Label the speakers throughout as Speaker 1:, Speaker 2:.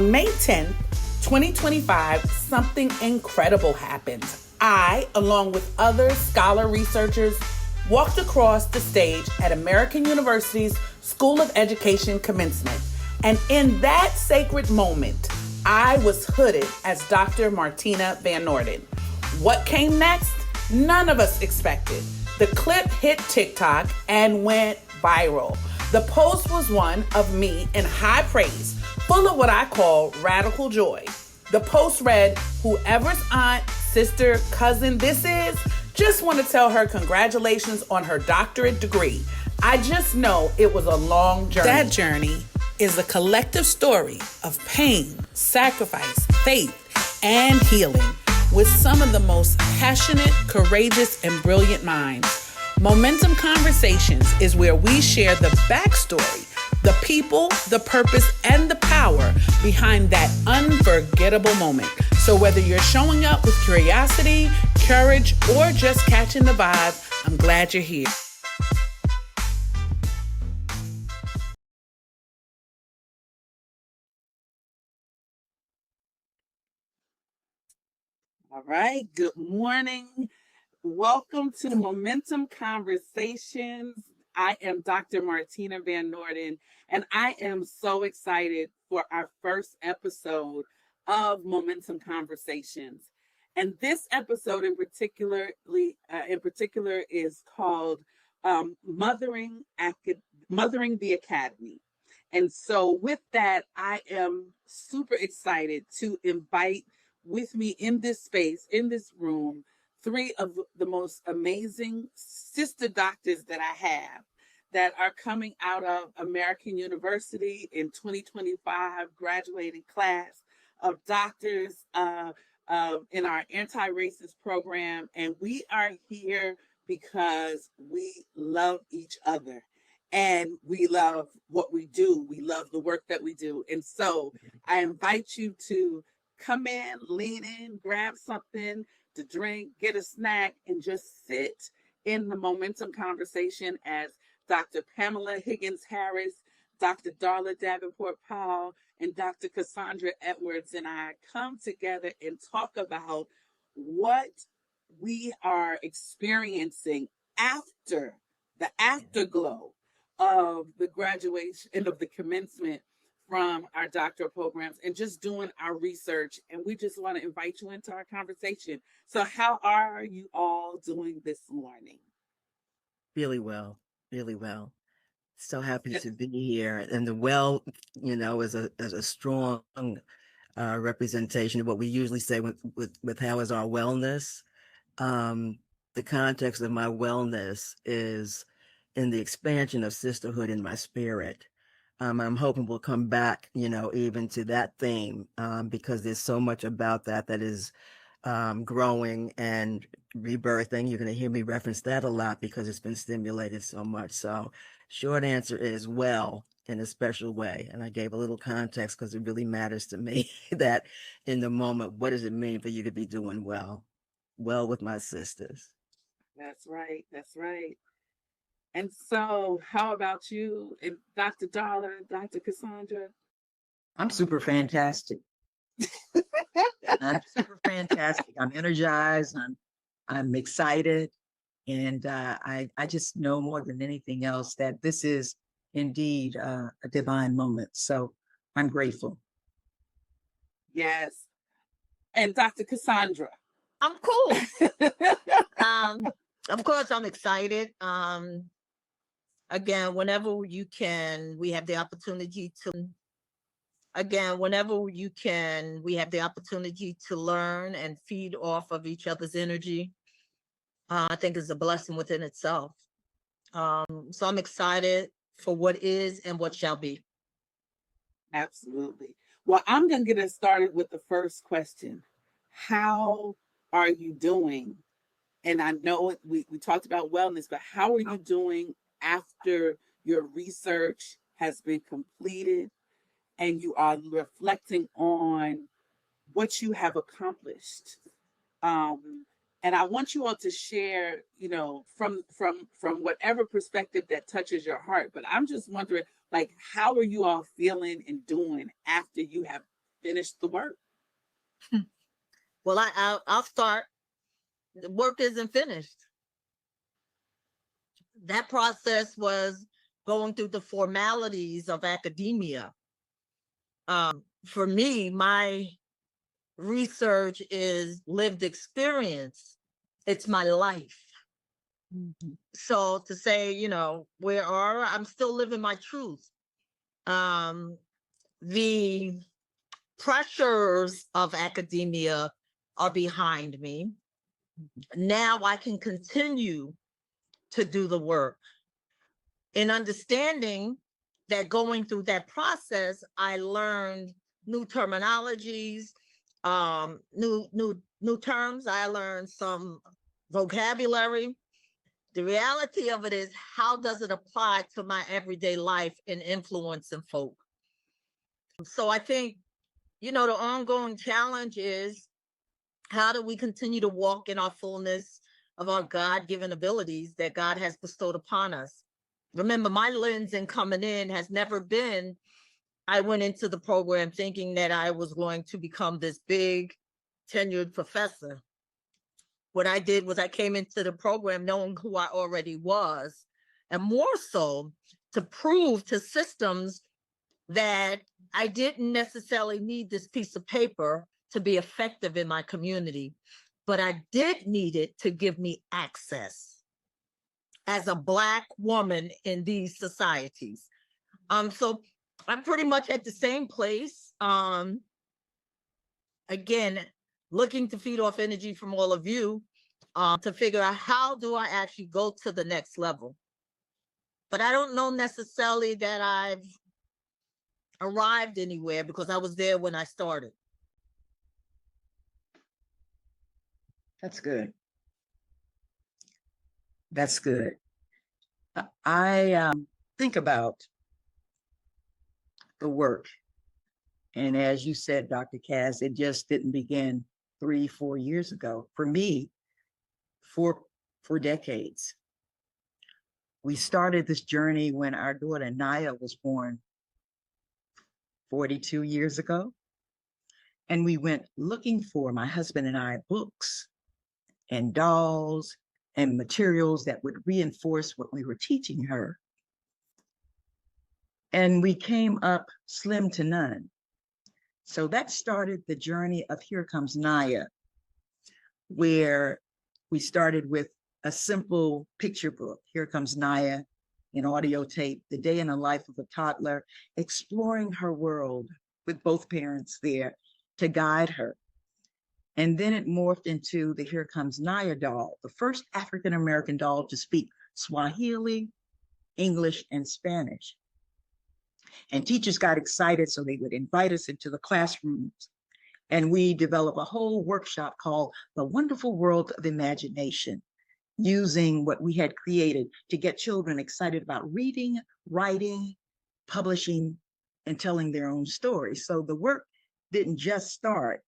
Speaker 1: On May 10th, 2025, something incredible happened. I, along with other scholar researchers, walked across the stage at American University's School of Education commencement. And in that sacred moment, I was hooded as Dr. Martina Van Noorden. What came next? None of us expected. The clip hit TikTok and went viral. The post was one of me in high praise, full of what I call radical joy. The post read, "Whoever's aunt, sister, cousin this is, just want to tell her congratulations on her doctorate degree. I just know it was a long journey." That journey is a collective story of pain, sacrifice, faith, and healing with some of the most passionate, courageous, and brilliant minds. Momentum Conversations is where we share the backstory, the people, the purpose, and the power behind that unforgettable moment. So whether you're showing up with curiosity, courage, or just catching the vibe, I'm glad you're here. All right, good morning. Welcome to Momentum Conversations. I am Dr. Martina Van Noorden, and I am so excited for our first episode of Momentum Conversations. And this episode in particular is called Mothering the Academy. And so with that, I am super excited to invite with me in this space, in this room, three of the most amazing sister doctors that I have that are coming out of American University in 2025, graduating class of doctors in our anti-racist program. And we are here because we love each other and we love what we do. We love the work that we do. And so I invite you to come in, lean in, grab something to drink, get a snack, and just sit in the Momentum Conversation as Dr. Pamela Higgins-Harris, Dr. Darla Davenport-Powell, and Dr. Cassandra Edwards and I come together and talk about what we are experiencing after the afterglow of the graduation and of the commencement from our doctoral programs and just doing our research. And we just want to invite you into our conversation. So how are you all doing this morning?
Speaker 2: Really well, really well. So happy to be here. And the well, is a strong representation of what we usually say with how is our wellness. The context of my wellness is in the expansion of sisterhood in my spirit. I'm hoping we'll come back, even to that theme, because there's so much about that is growing and rebirthing. You're going to hear me reference that a lot because it's been stimulated so much. So short answer is well, in a special way. And I gave a little context because it really matters to me that in the moment, what does it mean for you to be doing well with my sisters?
Speaker 1: That's right. That's right. And so how about you, and Dr. Darla, Dr. Cassandra?
Speaker 3: I'm super fantastic. I'm super fantastic. I'm energized. I'm excited. And I just know more than anything else that this is indeed a divine moment. So I'm grateful.
Speaker 1: Yes. And Dr. Cassandra?
Speaker 4: I'm cool. Of course, I'm excited. Again, whenever you can, we have the opportunity to learn and feed off of each other's energy. I think it's a blessing within itself. So I'm excited for what is and what shall be.
Speaker 1: Absolutely. Well, I'm going to get us started with the first question. How are you doing? And I know we talked about wellness, but how are you doing after your research has been completed and you are reflecting on what you have accomplished? And I want you all to share, from whatever perspective that touches your heart. But I'm just wondering, how are you all feeling and doing after you have finish the work?
Speaker 4: Well, I'll start. The work isn't finished. That process was going through the formalities of academia. For me, my research is lived experience. It's my life. So to say, I'm still living my truth. The pressures of academia are behind me. Now I can continue to do the work. In understanding that going through that process, I learned new terminologies, new terms. I learned some vocabulary. The reality of it is, how does it apply to my everyday life and influencing folk? So I think, the ongoing challenge is, how do we continue to walk in our fullness of our God-given abilities that God has bestowed upon us? Remember, my lens in coming in has never been, I went into the program thinking that I was going to become this big tenured professor. What I did was I came into the program knowing who I already was, and more so to prove to systems that I didn't necessarily need this piece of paper to be effective in my community, but I did need it to give me access as a Black woman in these societies. So I'm pretty much at the same place. Again, looking to feed off energy from all of you, to figure out, how do I actually go to the next level? But I don't know necessarily that I've arrived anywhere, because I was there when I started.
Speaker 3: That's good. That's good. I think about the work. And as you said, Dr. Cass, it just didn't begin 3-4 years ago. For me, for decades. We started this journey when our daughter Naya was born 42 years ago. And we went looking for, my husband and I, books and dolls and materials that would reinforce what we were teaching her. And we came up slim to none. So that started the journey of Here Comes Naya, where we started with a simple picture book, Here Comes Naya, an audio tape, the day in the life of a toddler, exploring her world with both parents there to guide her. And then it morphed into the Here Comes Naya doll, the first African-American doll to speak Swahili, English, and Spanish. And teachers got excited, so they would invite us into the classrooms. And we developed a whole workshop called The Wonderful World of Imagination, using what we had created to get children excited about reading, writing, publishing, and telling their own stories. So the work didn't just start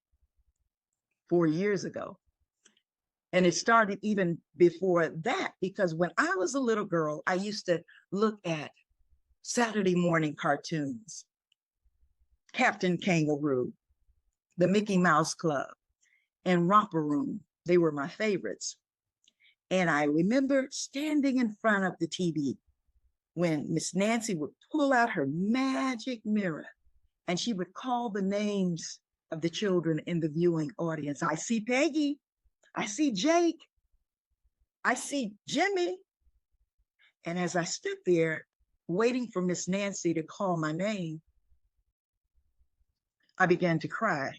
Speaker 3: 4 years ago. And it started even before that, because when I was a little girl, I used to look at Saturday morning cartoons, Captain Kangaroo, the Mickey Mouse Club, and Romper Room. They were my favorites. And I remember standing in front of the TV when Miss Nancy would pull out her magic mirror and she would call the names of the children in the viewing audience. I see Peggy, I see Jake, I see Jimmy. And as I stood there waiting for Miss Nancy to call my name, I began to cry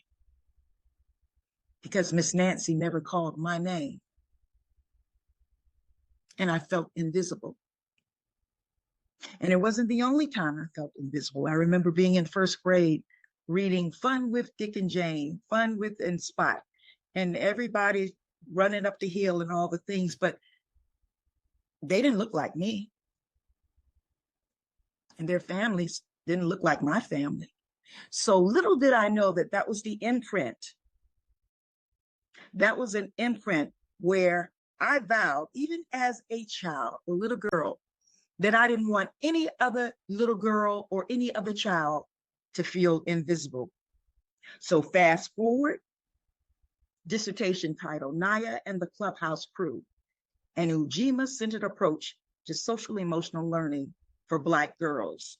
Speaker 3: because Miss Nancy never called my name. And I felt invisible. And it wasn't the only time I felt invisible. I remember being in first grade, reading Fun with Dick and Jane, Fun with and Spot, and everybody running up the hill and all the things, but they didn't look like me. And their families didn't look like my family. So little did I know that that was the imprint. That was an imprint where I vowed, even as a child, a little girl, that I didn't want any other little girl or any other child to feel invisible. So fast forward, dissertation title, Naya and the Clubhouse Crew, an Ujima-centered approach to social emotional learning for Black girls.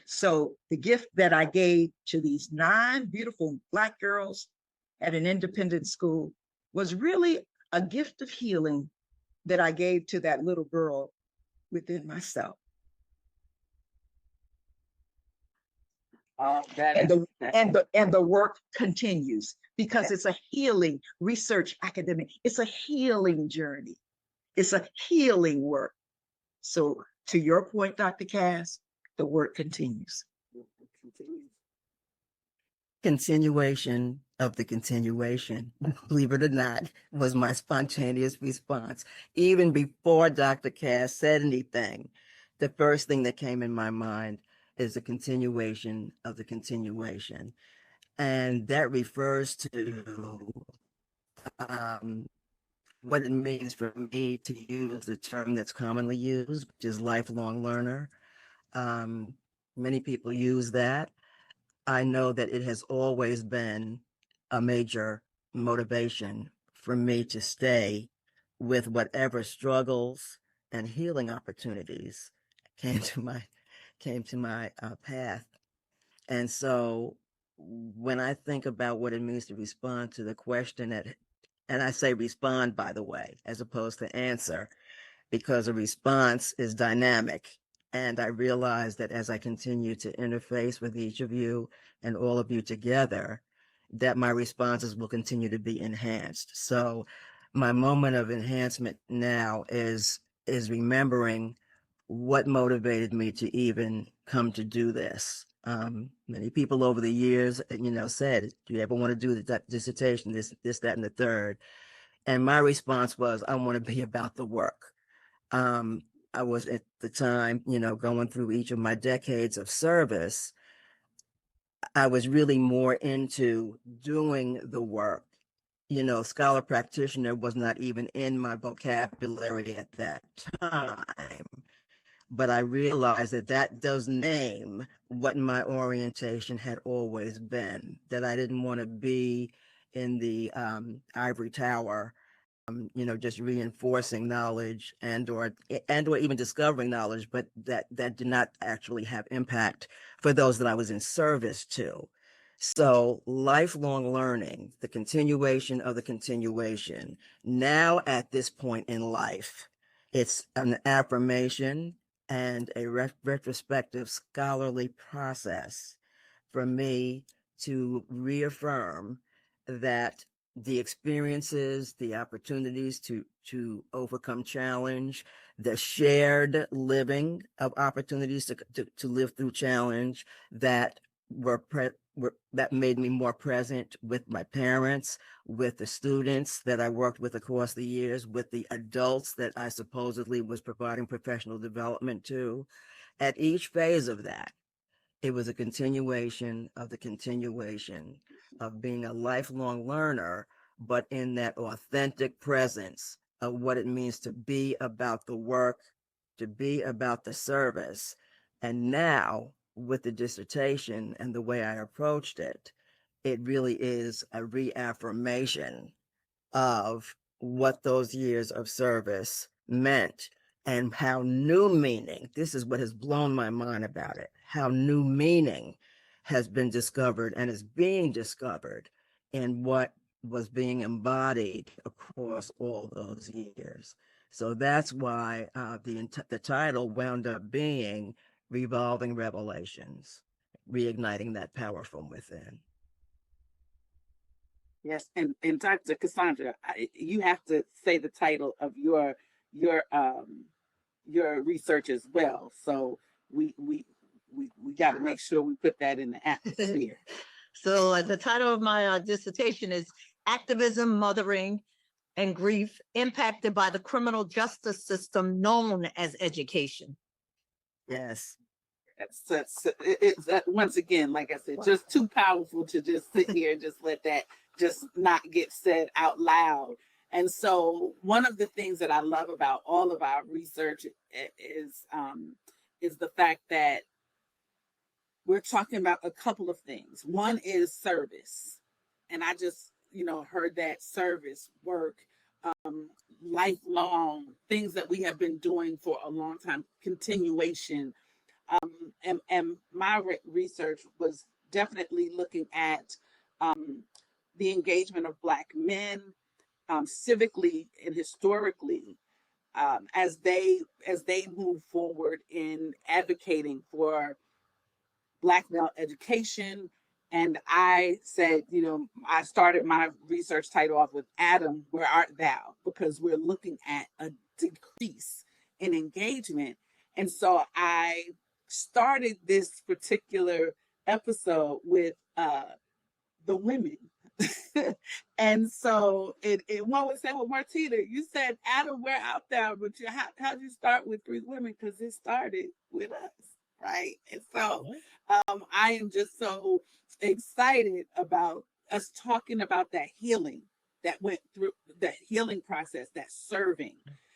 Speaker 3: So the gift that I gave to these 9 beautiful Black girls at an independent school was really a gift of healing that I gave to that little girl within myself. And the work continues because it's a healing research academic. It's a healing journey. It's a healing work. So to your point, Dr. Cass, the work continues.
Speaker 2: Continuation of the continuation, believe it or not, was my spontaneous response. Even before Dr. Cass said anything, the first thing that came in my mind is the continuation of the continuation. And that refers to what it means for me to use the term that's commonly used, which is lifelong learner. Many people use that. I know that it has always been a major motivation for me to stay with whatever struggles and healing opportunities came to my path. And so when I think about what it means to respond to the question and I say respond, by the way, as opposed to answer, because a response is dynamic. And I realize that as I continue to interface with each of you and all of you together, that my responses will continue to be enhanced. So my moment of enhancement now is remembering what motivated me to even come to do this. Many people over the years, said, do you ever want to do the dissertation, this, that, and the third? And my response was, I want to be about the work. I was at the time, going through each of my decades of service. I was really more into doing the work. Scholar practitioner was not even in my vocabulary at that time. But I realized that does name what my orientation had always been, that I didn't want to be in the ivory tower, just reinforcing knowledge and or even discovering knowledge, but that did not actually have impact for those that I was in service to. So lifelong learning, the continuation of the continuation, now at this point in life, it's an affirmation and a retrospective scholarly process for me to reaffirm that the experiences, the opportunities to overcome challenge, the shared living of opportunities to live through challenge that that made me more present with my parents, with the students that I worked with across the years, with the adults that I supposedly was providing professional development to. At each phase of that, it was a continuation of the continuation of being a lifelong learner, but in that authentic presence of what it means to be about the work, to be about the service. And now, with the dissertation and the way I approached it, it really is a reaffirmation of what those years of service meant and how new meaning, this is what has blown my mind about it, how new meaning has been discovered and is being discovered in what was being embodied across all those years. So that's why the title wound up being Revolving Revelations, reigniting that power from within.
Speaker 1: Yes, and Dr. Cassandra, you have to say the title of your research as well. So we got to make sure we put that in the atmosphere.
Speaker 4: So the title of my dissertation is Activism, Mothering, and Grief Impacted by the Criminal Justice System Known as Education.
Speaker 2: Yes.
Speaker 1: It's once again, like I said, just too powerful to just sit here and just let that just not get said out loud. And so one of the things that I love about all of our research is the fact that we're talking about a couple of things. One is service. And I just, heard that service, work, lifelong things that we have been doing for a long time, continuation. And my research was definitely looking at the engagement of Black men civically and historically as they move forward in advocating for Black male education. And I said, I started my research title off with Adam, where art thou? Because we're looking at a decrease in engagement. And so I started this particular episode with the women. And so one would say, well, Martina, you said Adam, we're out there, but how'd you start with three women? Because it started with us, right? And so I am just so excited about us talking about that healing that went through, that healing process, that serving,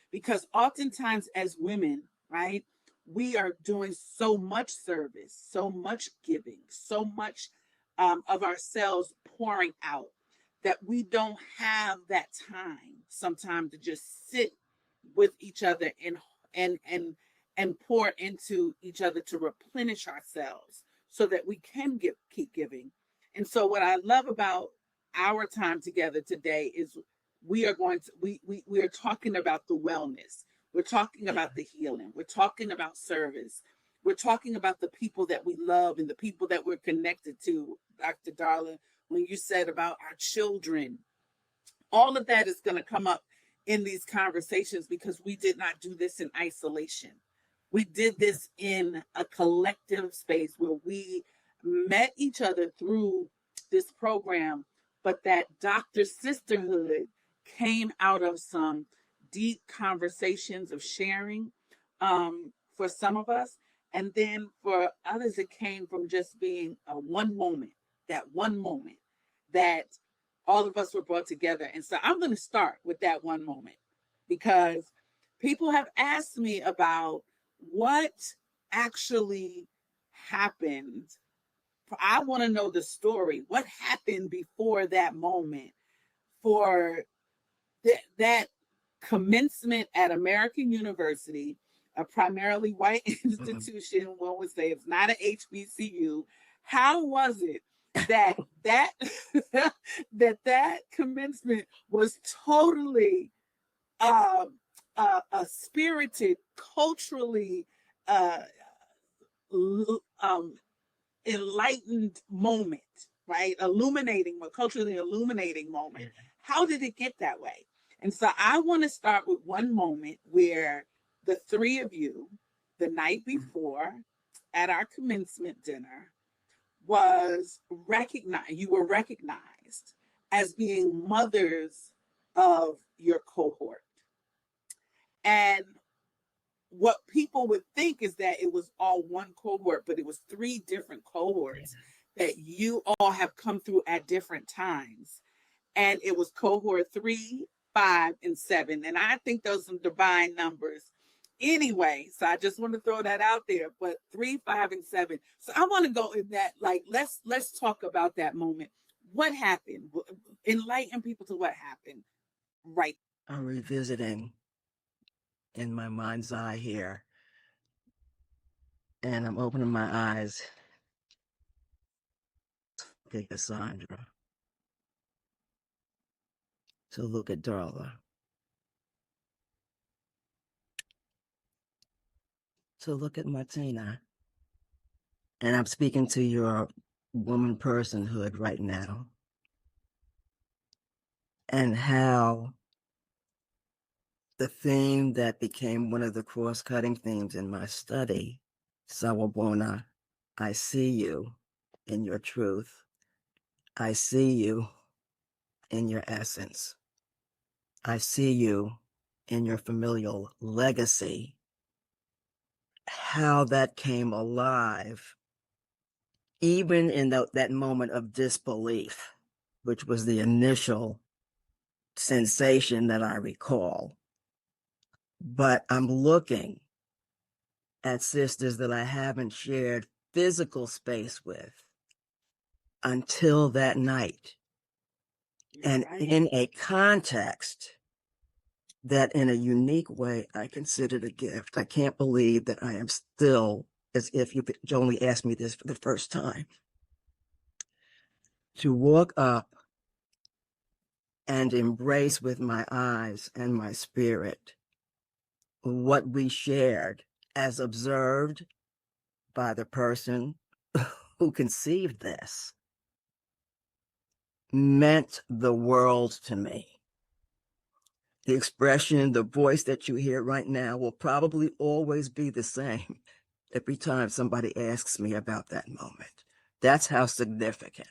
Speaker 1: because oftentimes as women, right, we are doing so much service, so much giving, so much of ourselves pouring out that we don't have that time sometimes to just sit with each other and pour into each other to replenish ourselves so that we can keep giving. And so what I love about our time together today is we are talking about the wellness. We're talking about the healing. We're talking about service. We're talking about the people that we love and the people that we're connected to. Dr. Darla, when you said about our children, all of that is going to come up in these conversations because we did not do this in isolation. We did this in a collective space where we met each other through this program, but that doctor sisterhood came out of some deep conversations of sharing for some of us. And then for others, it came from just being one moment that all of us were brought together. And so I'm going to start with that one moment because people have asked me about what actually happened. I want to know the story. What happened before that moment for that commencement at American University, a primarily white institution? One would say it's not an HBCU. How was it that that commencement was totally a spirited, culturally enlightened moment, right? Culturally illuminating moment. How did it get that way? And so I want to start with one moment where the three of you, the night before at our commencement dinner, you were recognized as being mothers of your cohort. And what people would think is that it was all one cohort, but it was three different cohorts that you all have come through at different times. And it was cohort 3, 5, and 7. And I think those are divine numbers anyway. So I just want to throw that out there. But 3, 5, and 7. So I want to go in that, let's talk about that moment. What happened? Enlighten people to what happened. Right.
Speaker 2: I'm revisiting in my mind's eye here. And I'm opening my eyes. Okay, Cassandra. So look at Darla. So look at Martina. And I'm speaking to your woman personhood right now. And how the theme that became one of the cross-cutting themes in my study, Sawabona, I see you in your truth. I see you in your essence. I see you in your familial legacy. How that came alive, even in that moment of disbelief, which was the initial sensation that I recall. But I'm looking at sisters that I haven't shared physical space with until that night. And in a context that in a unique way, I considered a gift. I can't believe that I am still, as if you only asked me this for the first time, to walk up and embrace with my eyes and my spirit what we shared as observed by the person who conceived this meant the world to me. The expression, the voice that you hear right now will probably always be the same every time somebody asks me about that moment. That's how significant.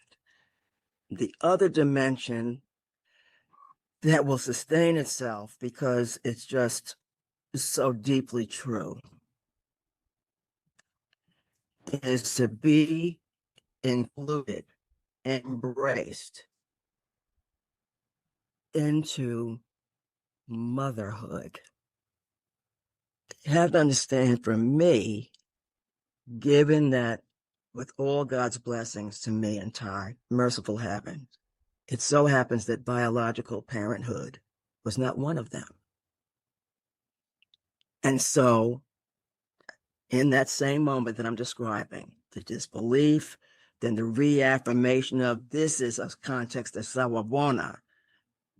Speaker 2: The other dimension that will sustain itself because it's just so deeply true is to be included, embraced into motherhood. You have to understand, for me, given that with all God's blessings to me and Ty, merciful heaven, it so happens that biological parenthood was not one of them. And so in that same moment that I'm describing, the disbelief, then the reaffirmation of this is a context of Sawabona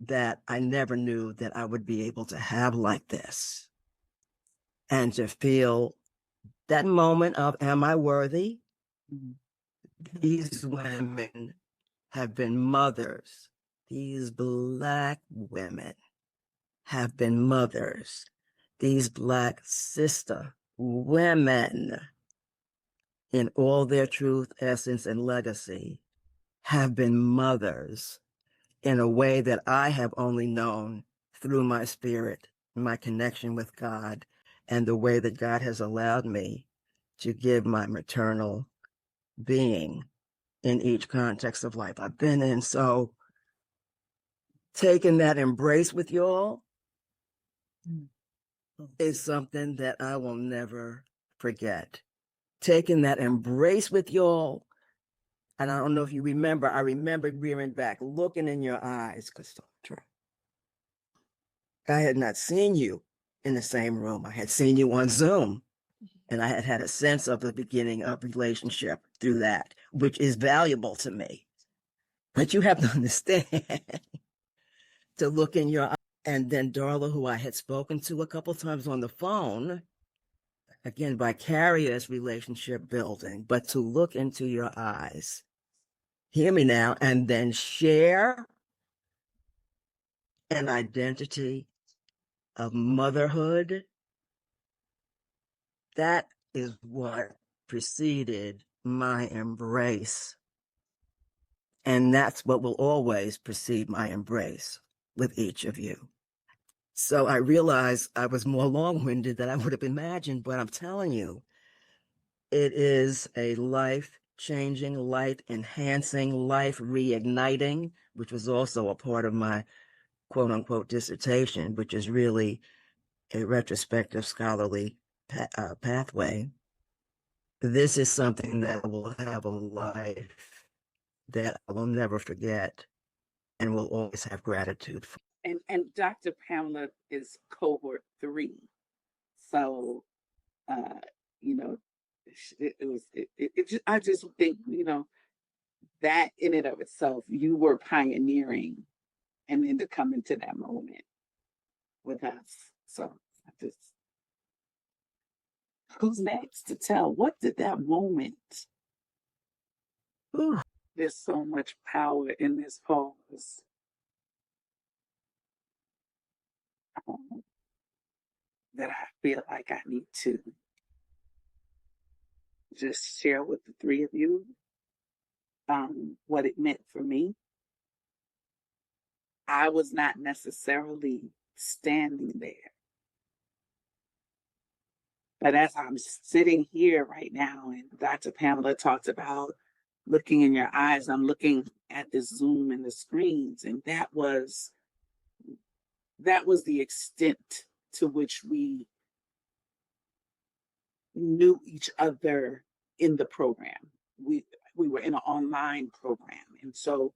Speaker 2: that I never knew that I would be able to have like this. And to feel that moment of, am I worthy? These women have been mothers. These Black women have been mothers. These Black sister women, in all their truth, essence, and legacy, have been mothers in a way that I have only known through my spirit, my connection with God, and the way that God has allowed me to give my maternal being in each context of life I've been in. So taking that embrace with y'all is something that I will never forget. Taking that embrace with y'all, and I don't know if you remember, I remember rearing back, looking in your eyes, Cassandra. I had not seen you in the same room. I had seen you on Zoom, and I had had a sense of the beginning of relationship through that, which is valuable to me. But you have to understand to look in your eyes. And then Darla, who I had spoken to a couple times on the phone, again, vicarious relationship building, but to look into your eyes, hear me now, and then share an identity of motherhood. That is what preceded my embrace. And that's what will always precede my embrace with each of you. So I realized I was more long-winded than I would have imagined, but I'm telling you, it is a life-changing, life-enhancing, life-reigniting, which was also a part of my quote-unquote dissertation, which is really a retrospective scholarly pathway. This is something that will have a life that I will never forget and will always have gratitude for.
Speaker 1: And Dr. Pamela is cohort 3. So, you know, I just think, that in and of itself, you were pioneering and then to come into that moment with us. So who's next to tell? What did that moment?
Speaker 2: Ooh.
Speaker 1: There's so much power in this pause. That I feel like I need to just share with the three of you what it meant for me. I was not necessarily standing there. But as I'm sitting here right now, and Dr. Pamela talked about looking in your eyes, I'm looking at the Zoom and the screens, and that was the extent to which we knew each other in the program. We were in an online program. And so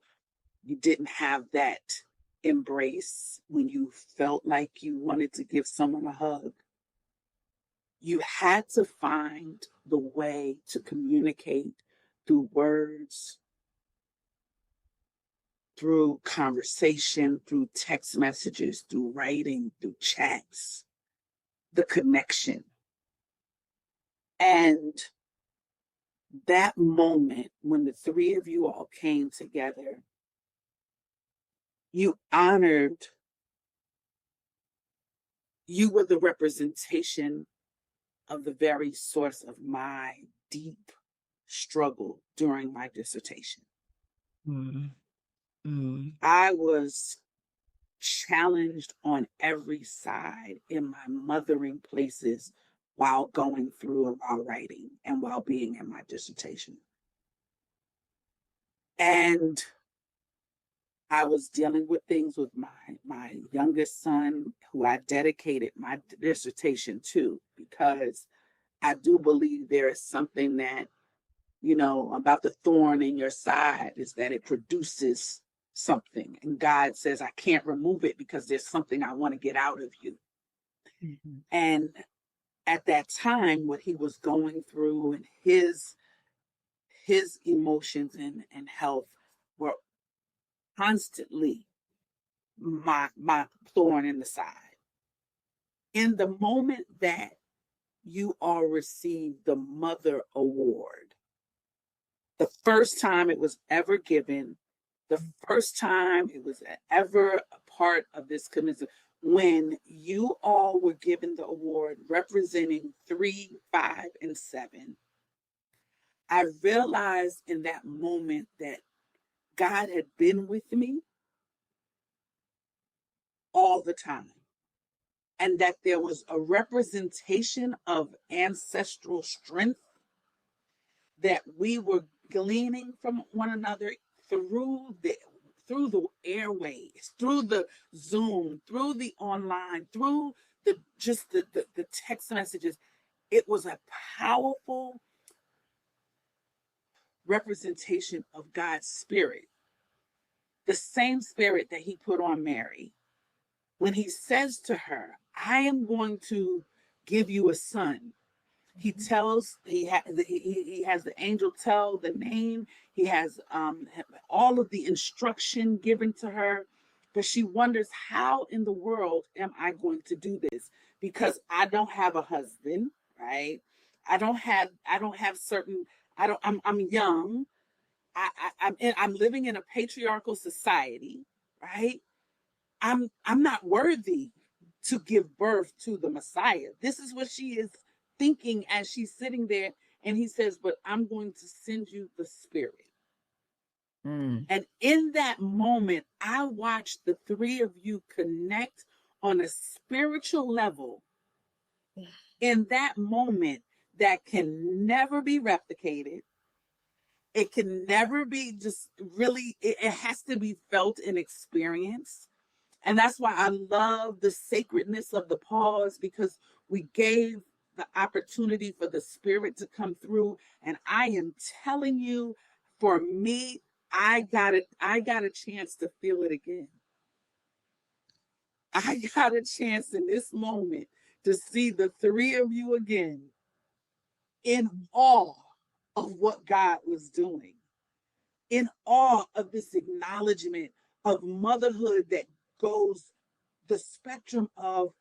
Speaker 1: you didn't have that embrace when you felt like you wanted to give someone a hug. You had to find the way to communicate through words, through conversation, through text messages, through writing, through chats, the connection. And that moment when the three of you all came together, you honored, you were the representation of the very source of my deep struggle during my dissertation. I was challenged on every side in my mothering places while going through and while writing and while being in my dissertation. And I was dealing with things with my youngest son, who I dedicated my dissertation to, because I do believe there is something that, about the thorn in your side, is that it produces something. And God says, I can't remove it because there's something I want to get out of you. Mm-hmm. And at that time, what he was going through and his emotions and health were constantly my thorn in the side. In the moment that you all received the Mother Award, the first time it was ever given, the first time it was ever a part of this community, when you all were given the award representing 3, 5, and 7, I realized in that moment that God had been with me all the time, and that there was a representation of ancestral strength that we were gleaning from one another through the airways, through the Zoom, through the online, through the text messages. It was a powerful representation of God's spirit, the same spirit that he put on Mary when he says to her, I am going to give you a son. He tells, he has the angel tell the name. He has all of the instruction given to her, but she wonders, how in the world am I going to do this? Because I don't have a husband, right? I'm young. I'm living in a patriarchal society, right? I'm not worthy to give birth to the Messiah. This is what she is thinking as she's sitting there. And he says, but I'm going to send you the Spirit. And in that moment, I watched the three of you connect on a spiritual level in that moment that can never be replicated. It can never be just really, it has to be felt and experienced. And that's why I love the sacredness of the pause, because we gave the opportunity for the Spirit to come through. And I am telling you, for me, I got a chance to feel it again. I got a chance in this moment to see the three of you again in awe of what God was doing, in awe of this acknowledgement of motherhood that goes the spectrum of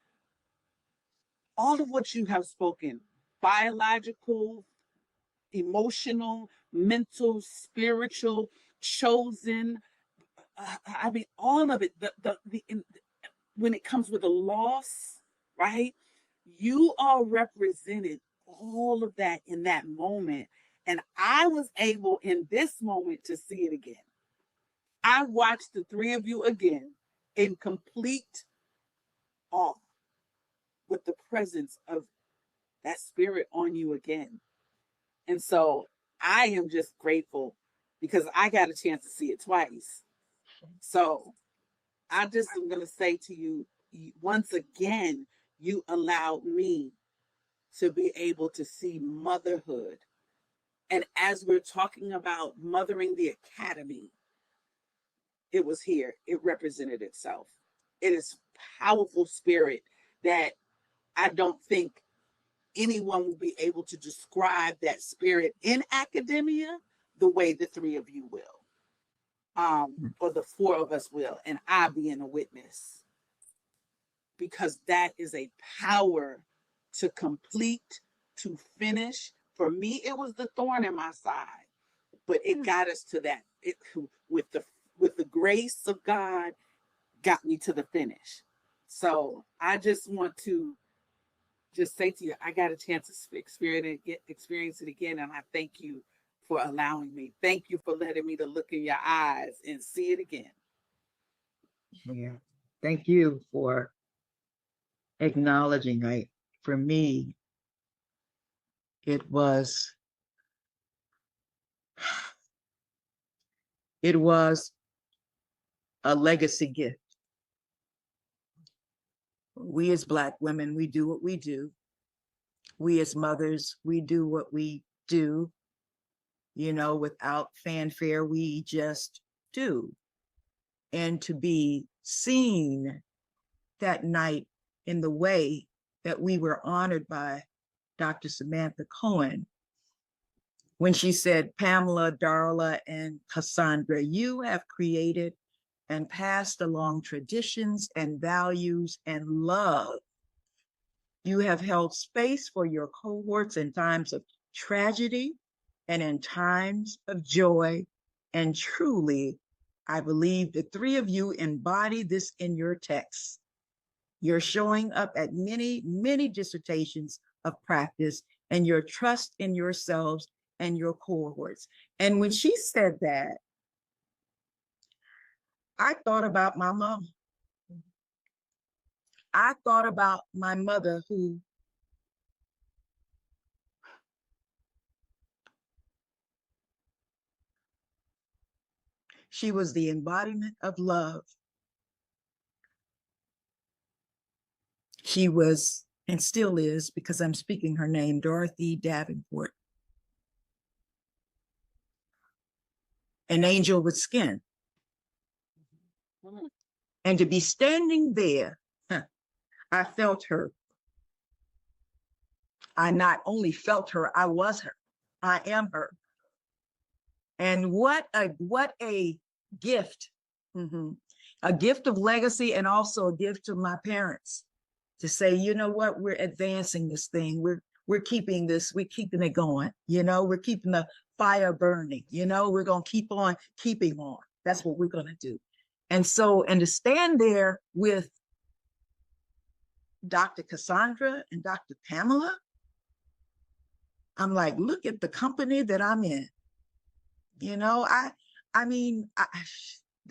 Speaker 1: all of what you have spoken: biological, emotional, mental, spiritual, chosen. All of it. When it comes with a loss, right? You all represented all of that in that moment. And I was able in this moment to see it again. I watched the three of you again in complete awe, with the presence of that Spirit on you again. And so I am just grateful because I got a chance to see it twice. So I just am going to say to you, once again, you allowed me to be able to see motherhood And as we're talking about mothering the academy, it was here. It represented itself. It is powerful spirit that I don't think anyone will be able to describe that spirit in academia the way the three of you will, or the four of us will, and I being a witness, because that is a power to complete, to finish. For me, it was the thorn in my side, but it got us to that. It, with the grace of God, got me to the finish. So I just want to just say to you, I got a chance to experience it again, and I thank you for allowing me. Thank you for letting me to look in your eyes and see it again.
Speaker 3: Yeah. Thank you for acknowledging. For me, it was a legacy gift. We as Black women, we do what we do. We as mothers, we do what we do, without fanfare, we just do. And to be seen that night in the way that we were honored by Dr. Samantha Cohen, when she said, Pamela, Darla, and Cassandra, you have created and passed along traditions and values and love. You have held space for your cohorts in times of tragedy and in times of joy. And truly, I believe the three of you embody this in your texts. You're showing up at many, many dissertations of practice and your trust in yourselves and your cohorts. And when she said that, I thought about my mom. I thought about my mother, who she was the embodiment of love. She was, and still is, because I'm speaking her name, Darla Davenport. An angel with skin. And to be standing there, I felt her. I not only felt her, I was her. I am her. And what a gift. A gift of legacy, and also a gift to my parents to say, you know what, we're advancing this thing. We're keeping it going. We're keeping the fire burning. We're going to keep on keeping on. That's what we're going to do. And to stand there with Dr. Cassandra and Dr. Pamela, I'm like, look at the company that I'm in. There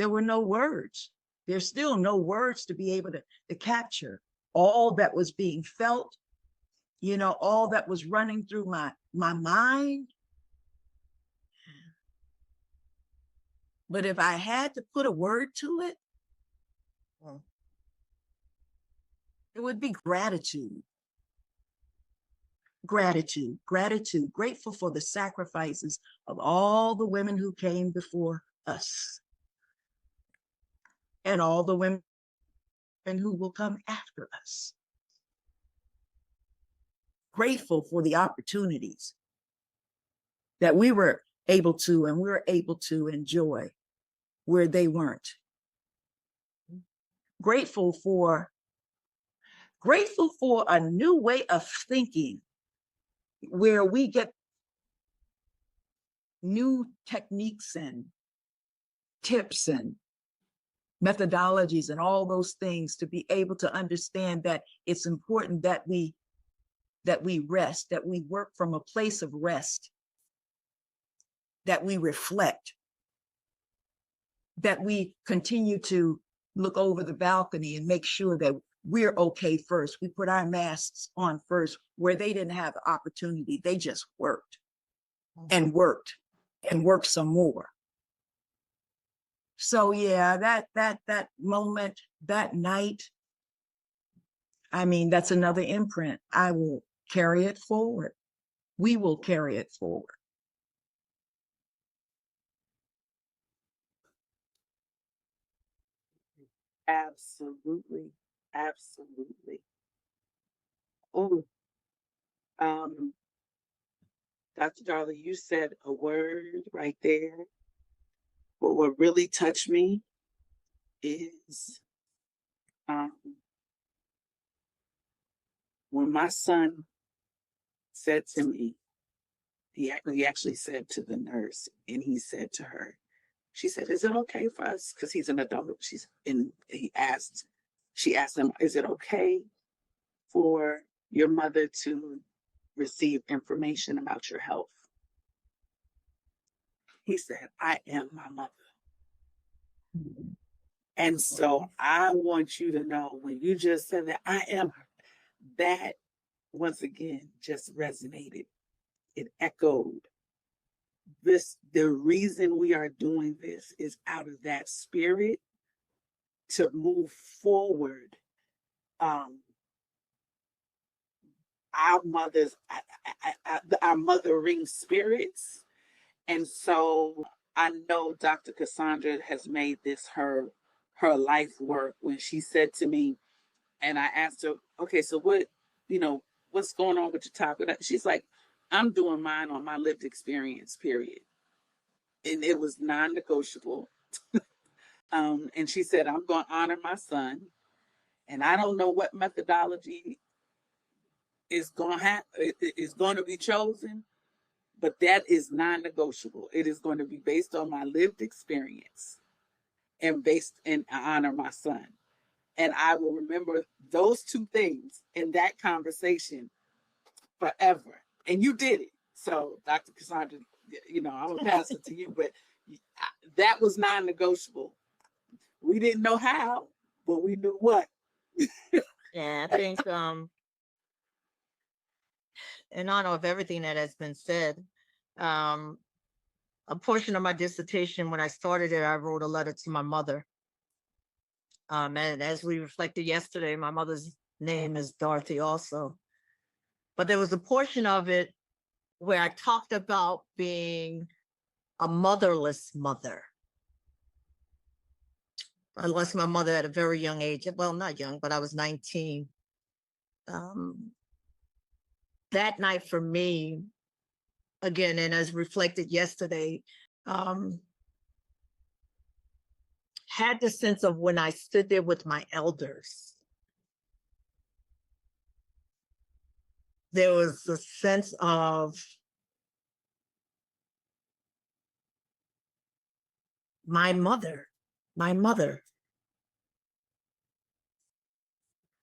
Speaker 3: were no words. There's still no words to be able to capture all that was being felt, all that was running through my mind. But if I had to put a word to it, it would be gratitude. Gratitude, grateful for the sacrifices of all the women who came before us and all the women who will come after us. Grateful for the opportunities that we were able to enjoy where they weren't. Grateful for a new way of thinking, where we get new techniques and tips and methodologies and all those things to be able to understand that it's important that we rest, that we work from a place of rest, that we reflect, that we continue to look over the balcony and make sure that we're okay first. We put our masks on first, where they didn't have the opportunity. They just worked and worked and worked some more. So yeah, that moment, that night, that's another imprint. I will carry it forward. We will carry it forward.
Speaker 1: Absolutely. Absolutely. Oh, um, Dr. Darla, you said a word right there. But what really touched me is um, when my son said to me, he actually said to the nurse, and he said to her, she said, "Is it okay for us?" Because he's an adult. She asked him, "Is it okay for your mother to receive information about your health?" He said, "I am my mother." And so I want you to know when you just said that, I am her, that once again just resonated. It echoed. The reason we are doing this is out of that spirit to move forward. Um, our mothers, our mothering spirits. And so I know Dr. Cassandra has made this her life work when she said to me, and I asked her, "Okay, so what's going on with your topic?" She's like, "I'm doing mine on my lived experience, period." And it was non-negotiable. And she said, "I'm going to honor my son, and I don't know what methodology is going to be chosen, but that is non-negotiable. It is going to be based on my lived experience and honor my son." And I will remember those two things in that conversation forever. And you did it. So, Dr. Cassandra, I'm going to pass it to you, but that was non-negotiable. We didn't know how, but we knew what.
Speaker 4: Yeah, I think in honor of everything that has been said, um, a portion of my dissertation, when I started it, I wrote a letter to my mother. And as we reflected yesterday, my mother's name is Dorothy also. But there was a portion of it where I talked about being a motherless mother. I lost my mother at a very young age. Well, not young, but I was 19. That night for me, again, and as reflected yesterday, had the sense of when I stood there with my elders, there was a sense of my mother,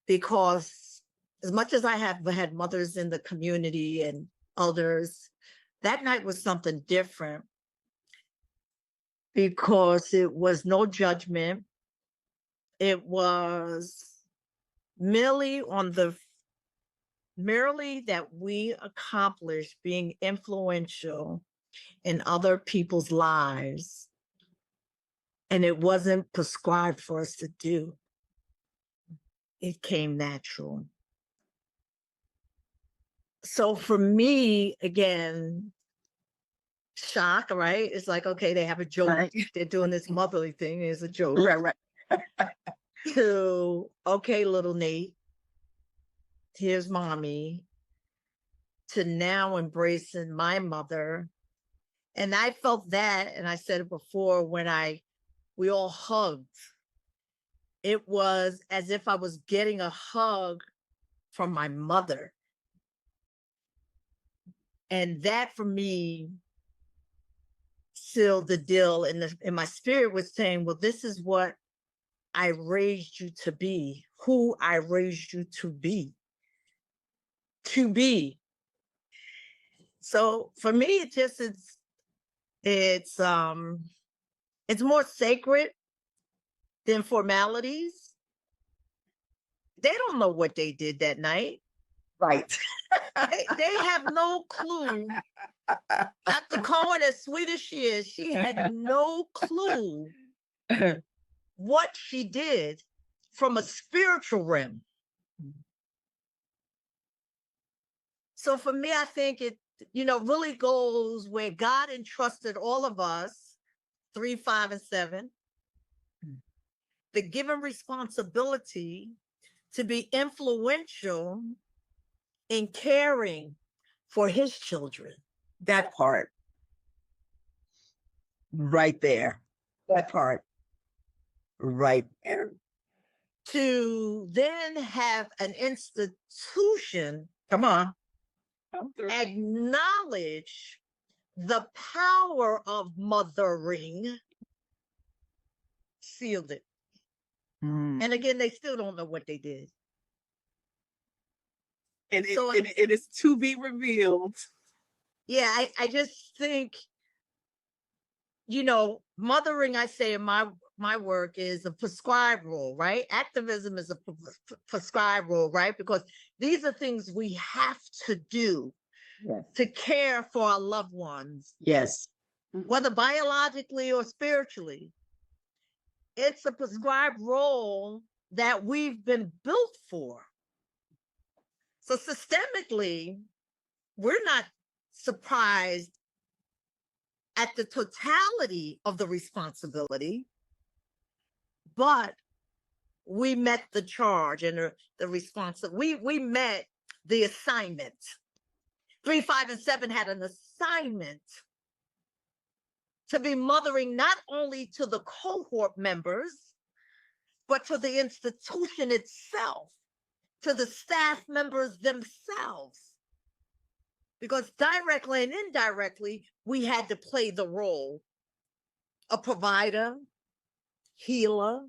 Speaker 4: because as much as I have had mothers in the community and elders, that night was something different because it was no judgment. It was merely that we accomplished being influential in other people's lives, and it wasn't prescribed for us to do. It came natural. So for me, again, shock, right? It's like, okay, they have a joke.
Speaker 3: Right.
Speaker 4: They're doing this motherly thing. It's a joke.
Speaker 3: Right.
Speaker 4: To, okay, little Nate, here's mommy, to now embracing my mother. And I felt that, and I said it before, when we all hugged. It was as if I was getting a hug from my mother. And that for me sealed the deal. And my spirit was saying, well, this is what I raised you to be, who I raised you to be. So for me, it's more sacred than formalities. They don't know what they did that night.
Speaker 3: Right.
Speaker 4: They have no clue. Dr. Cohen, as sweet as she is, she had no clue what she did from a spiritual realm. So for me, I think it, really goes where God entrusted all of us, 3, 5, and 7. the given responsibility to be influential in caring for his children.
Speaker 3: That part right there. That part right there.
Speaker 4: To then have an institution
Speaker 3: Come on.
Speaker 4: acknowledge the power of mothering, sealed it.
Speaker 3: Mm.
Speaker 4: And again, they still don't know what they did.
Speaker 1: And
Speaker 4: So-
Speaker 1: it is to be revealed.
Speaker 4: Yeah, I just think, you know, mothering, I say in my work, is a prescribed role, right? Activism is a prescribed role, right? Because these are things we have to do
Speaker 3: Yes.
Speaker 4: to care for our loved ones,
Speaker 3: Yes.
Speaker 4: whether biologically or spiritually. It's a prescribed role that we've been built for. So systemically, we're not surprised at the totality of the responsibility, but we met the charge and the we met the assignment. 3, 5, and 7 had an assignment to be mothering not only to the cohort members, but to the institution itself, to the staff members themselves. Because directly and indirectly, we had to play the role of provider, healer,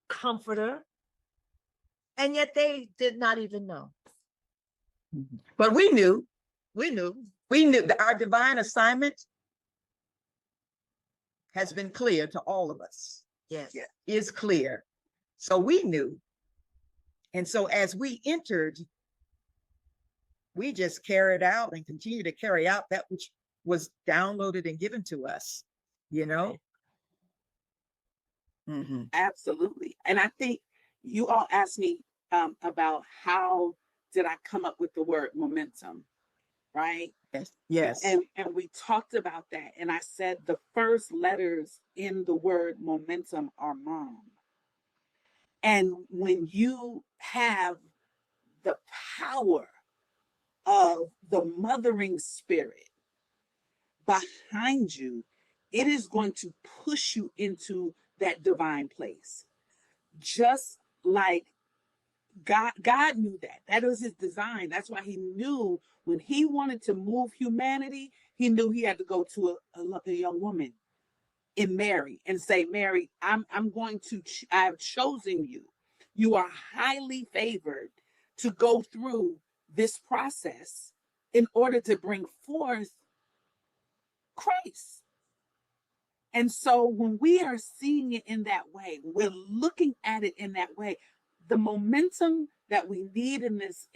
Speaker 4: comforter, and yet they did not even know.
Speaker 3: But we knew
Speaker 4: We knew.
Speaker 3: that our divine assignment has been clear to all of us.
Speaker 4: Yes.
Speaker 3: Yeah, is clear. So we knew. And so as we entered, we just carried out and continue to carry out that which was downloaded and given to us, you know? Mm-hmm.
Speaker 1: Absolutely. And I think you all asked me about how did I come up with the word momentum, right?
Speaker 3: Yes. Yes.
Speaker 1: And we talked about that. And I said the first letters in the word momentum are mom. And when you have the power of the mothering spirit behind you, it is going to push you into that divine place. Just like God knew that. That was his design. That's why he knew when he wanted to move humanity, he knew he had to go to a young woman in Mary and say, Mary, I have chosen you. You are highly favored to go through this process in order to bring forth Christ. And so when we are seeing it in that way, we're looking at it in that way, the momentum that we need in this,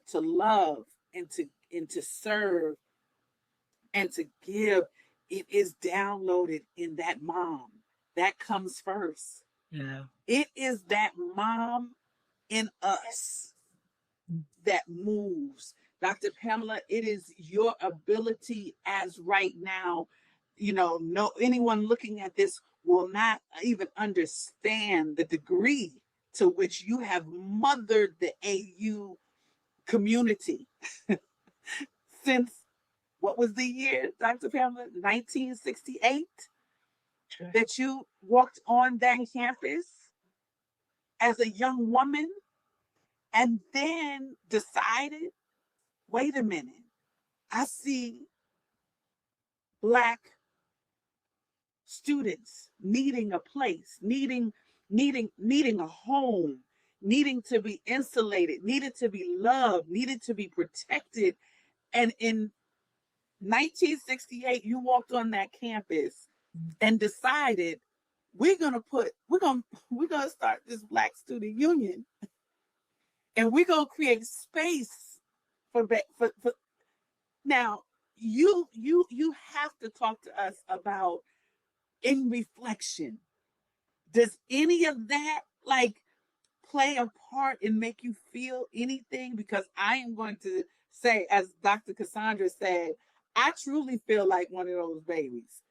Speaker 1: to love and to serve and to give, it is downloaded in that mom. That comes first.
Speaker 3: Yeah.
Speaker 1: It is that mom in us that moves. Dr. Pamela, it is your ability as right now, no anyone looking at this will not even understand the degree to which you have mothered the AU community since, what was the year, Dr. Pamela? 1968, that you walked on that campus as a young woman and then decided, wait a minute, I see Black students needing a place, needing a home, needing to be insulated, needed to be loved, needed to be protected. And in 1968, you walked on that campus and decided we're gonna start this Black Student Union, and we're gonna create space for now. You have to talk to us about, in reflection, does any of that play a part and make you feel anything? Because I am going to say, as Dr. Cassandra said, I truly feel like one of those babies.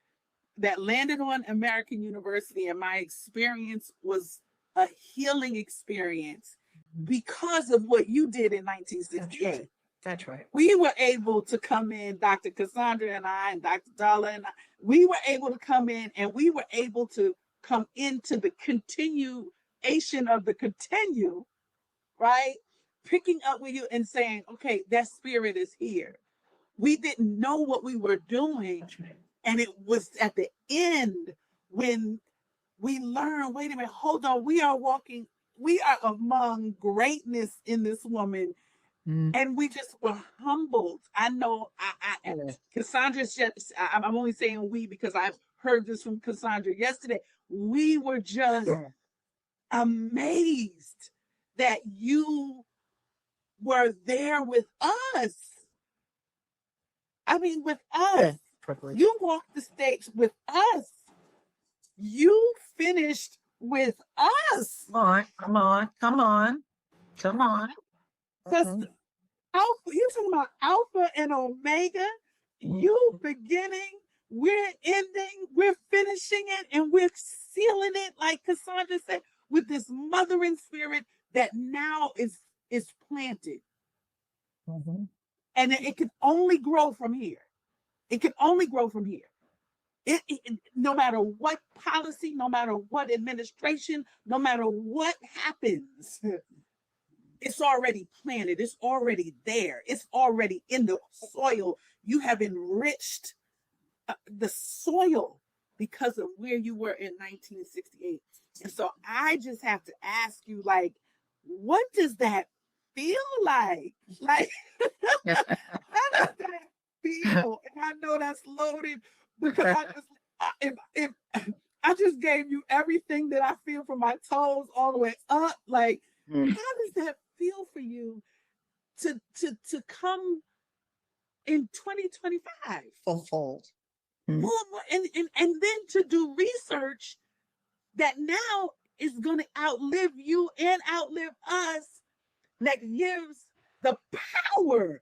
Speaker 1: that landed on American University, and my experience was a healing experience because of what you did in 1968.
Speaker 3: That's right.
Speaker 1: We were able to come in, Dr. Cassandra and I, and Dr. Darla and I, we were able to come in, and we were able to come into the continuation of the continue, right? Picking up with you and saying, okay, that spirit is here. We didn't know what we were doing. And it was at the end when we learned, wait a minute, hold on, we are among greatness in this woman. And we just were humbled. I know Cassandra's just, I'm only saying we because I've heard this from Cassandra yesterday. We were just amazed that you were there with us. I mean, with us. You walked the stage with us. You finished with us.
Speaker 3: Come on.
Speaker 1: Because Alpha, you're talking about Alpha and Omega. You beginning, we're ending, we're finishing it, and we're sealing it, like Cassandra said, with this mothering spirit that now is planted. And it can only grow from here. It can only grow from here. No matter what policy, no matter what administration, no matter what happens, it's already planted. It's already there. It's already in the soil. You have enriched the soil because of where you were in 1968. And so I just have to ask you, like, what does that feel like? Like, how does that feel? And I know that's loaded because if I just gave you everything that I feel from my toes all the way up. Like, how does that feel for you to come in 2025?
Speaker 4: Fulfilled.
Speaker 1: And then to do research that now is going to outlive you and outlive us, that gives the power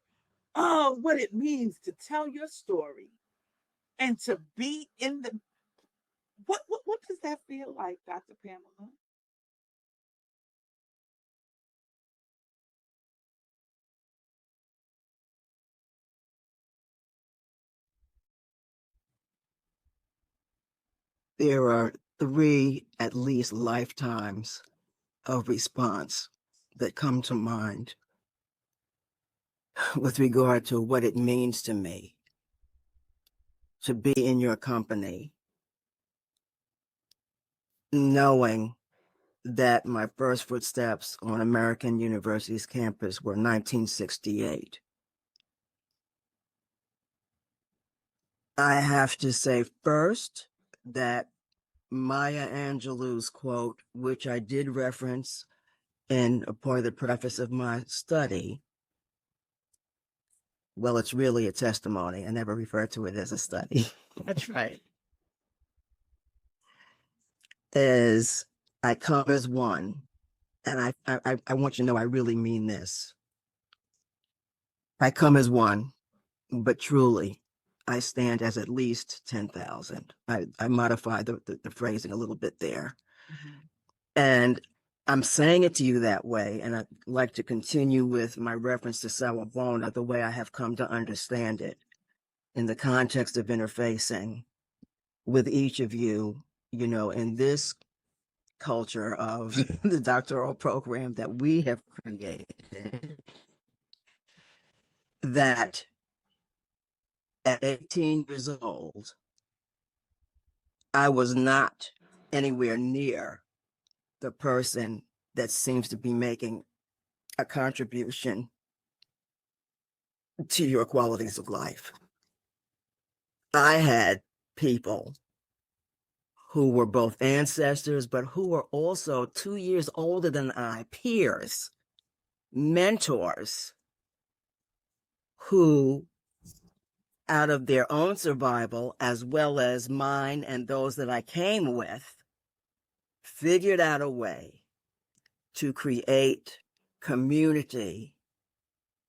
Speaker 1: of what it means to tell your story and to be in the what does that feel like, Dr. Pamela?
Speaker 2: There are 3 at least lifetimes of response that come to mind with regard to what it means to me to be in your company, knowing that my first footsteps on American University's campus were 1968. I have to say first that Maya Angelou's quote, which I did reference in a part of the preface of my study, well, it's really a testimony. I never referred to it as a study.
Speaker 3: That's right.
Speaker 2: Is I come as one. And I want you to know I really mean this. I come as one, but truly, I stand as at least 10,000. I modified the phrasing a little bit there. And I'm saying it to you that way. And I'd like to continue with my reference to Sawabona, the way I have come to understand it in the context of interfacing with each of you, you know, in this culture of the doctoral program that we have created, that at 18 years old, I was not anywhere near the person that seems to be making a contribution to your qualities of life. I had people who were both ancestors, but who were also 2 years older than I, peers, mentors, who, out of their own survival, as well as mine and those that I came with, figured out a way to create community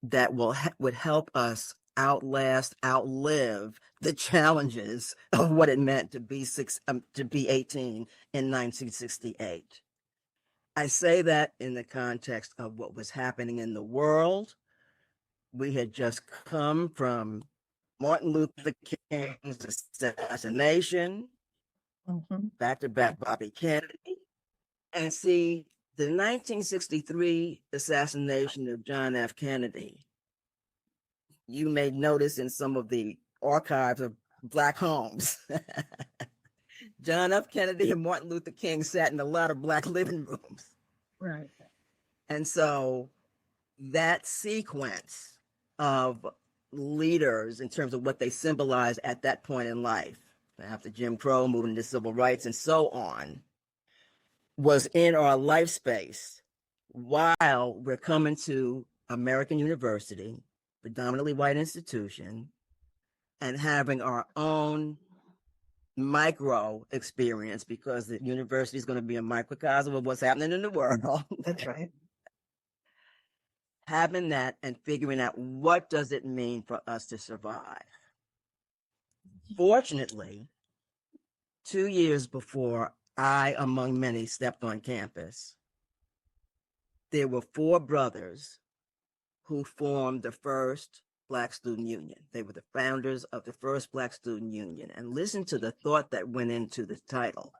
Speaker 2: that would help us outlive the challenges of what it meant to be 18 in 1968. I say that in the context of what was happening in the world. We had just come from Martin Luther King's assassination, back to back Bobby Kennedy, and see the 1963 assassination of John F. Kennedy. You may notice in some of the archives of Black homes, John F. Kennedy and Martin Luther King sat in a lot of Black living rooms.
Speaker 3: Right.
Speaker 2: And so that sequence of leaders in terms of what they symbolize at that point in life, after Jim Crow, moving to civil rights and so on, was in our life space while we're coming to American University, predominantly white institution, and having our own micro experience, because the university is going to be a microcosm of what's happening in the world.
Speaker 3: That's right.
Speaker 2: Having that and figuring out what does it mean for us to survive. Fortunately, 2 years before I, among many, stepped on campus, there were 4 brothers who formed the first Black Student Union. They were the founders of the first Black Student Union. And listen to the thought that went into the title: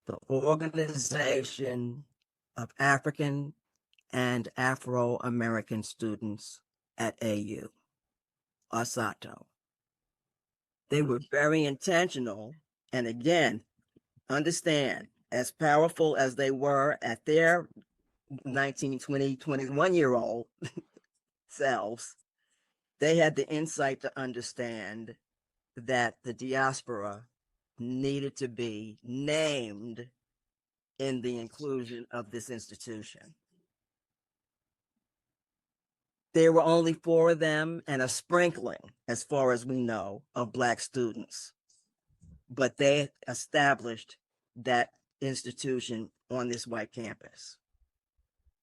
Speaker 2: the Organization of African and Afro-American Students at AU, ASATO. They were very intentional. And again, understand, as powerful as they were at their 19, 20, 21-year-old selves, they had the insight to understand that the diaspora needed to be named in the inclusion of this institution. There were only 4 of them and a sprinkling, as far as we know, of Black students. But they established that institution on this white campus.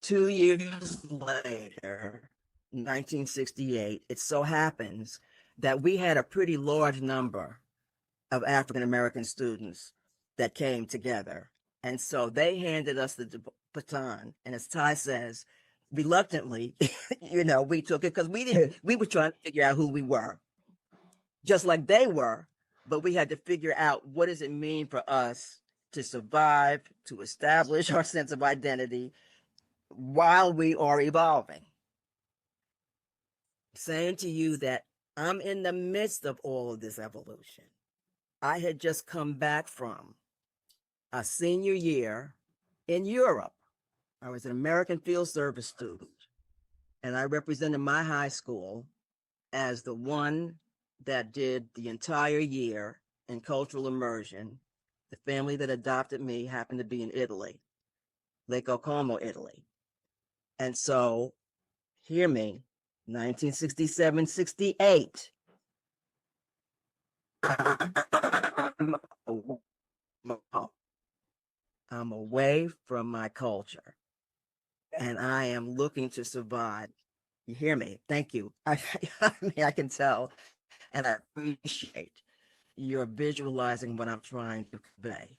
Speaker 2: 2 years later, 1968, it so happens that we had a pretty large number of African American students that came together. And so they handed us the baton. And as Ty says, reluctantly, we took it because we were trying to figure out who we were, just like they were, but we had to figure out, what does it mean for us to survive, to establish our sense of identity while we are evolving. Saying to you that I'm in the midst of all of this evolution. I had just come back from a senior year in Europe. I was an American field service student, and I represented my high school as the one that did the entire year in cultural immersion. The family that adopted me happened to be in Italy, Lake Como, Italy. And so, hear me, 1967, 68. I'm away from my culture, and I am looking to survive. You hear me? Thank you. I mean, I can tell, and I appreciate you're visualizing what I'm trying to convey.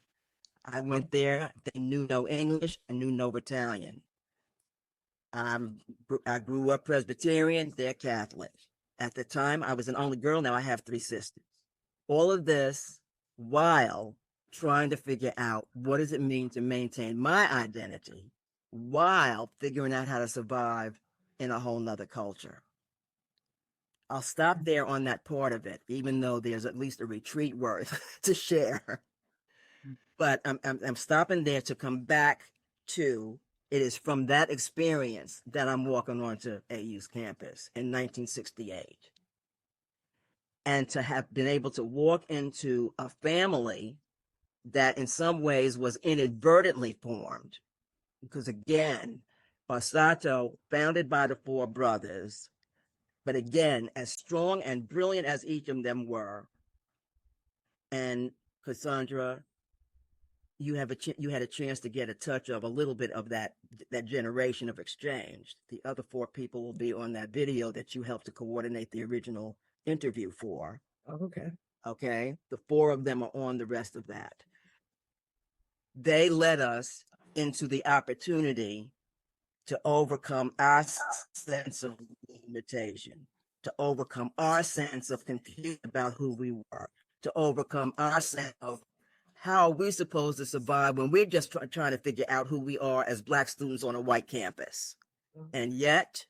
Speaker 2: I went there. They knew no English. I knew no Italian. I grew up Presbyterian. They're Catholic. At the time, I was an only girl. Now I have 3 sisters. All of this while trying to figure out, what does it mean to maintain my identity while figuring out how to survive in a whole nother culture. I'll stop there on that part of it, even though there's at least a retreat worth to share. But I'm stopping there to come back to, it is from that experience that I'm walking onto AU's campus in 1968. And to have been able to walk into a family that in some ways was inadvertently formed. Because again, Basato, founded by the 4 brothers, but again, as strong and brilliant as each of them were, and Cassandra, you had a chance to get a touch of a little bit of that generation of exchange. The other 4 people will be on that video that you helped to coordinate the original interview for.
Speaker 3: Okay.
Speaker 2: Okay, the 4 of them are on the rest of that. They led us into the opportunity to overcome our sense of limitation, to overcome our sense of confusion about who we were, to overcome our sense of how are we supposed to survive when we're just trying to figure out who we are as Black students on a white campus. And yet,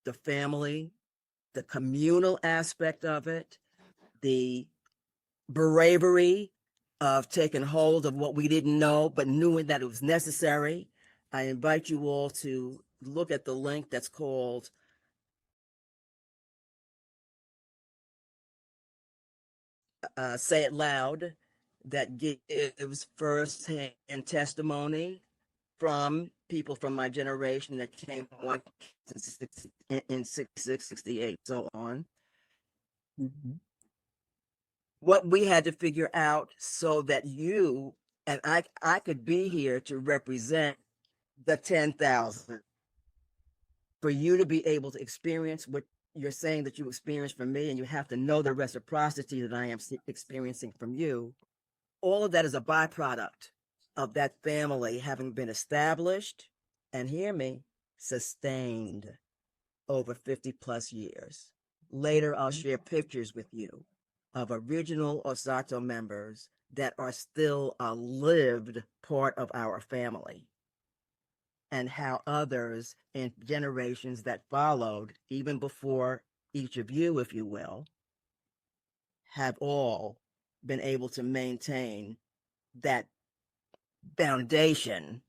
Speaker 2: the family, the communal aspect of it, the bravery of taking hold of what we didn't know, but knew that it was necessary. I invite you all to look at the link that's called Say It Loud, that gives first-hand testimony from people from my generation that came on in 66, 68, so on.
Speaker 3: Mhm.
Speaker 2: What we had to figure out so that you and I could be here to represent the 10,000, for you to be able to experience what you're saying that you experienced from me, and you have to know the reciprocity that I am experiencing from you. All of that is a byproduct of that family having been established, and hear me, sustained over 50 plus years. Later, I'll share pictures with you of original Osato members that are still a lived part of our family, and how others in generations that followed, even before each of you, if you will, have all been able to maintain that foundation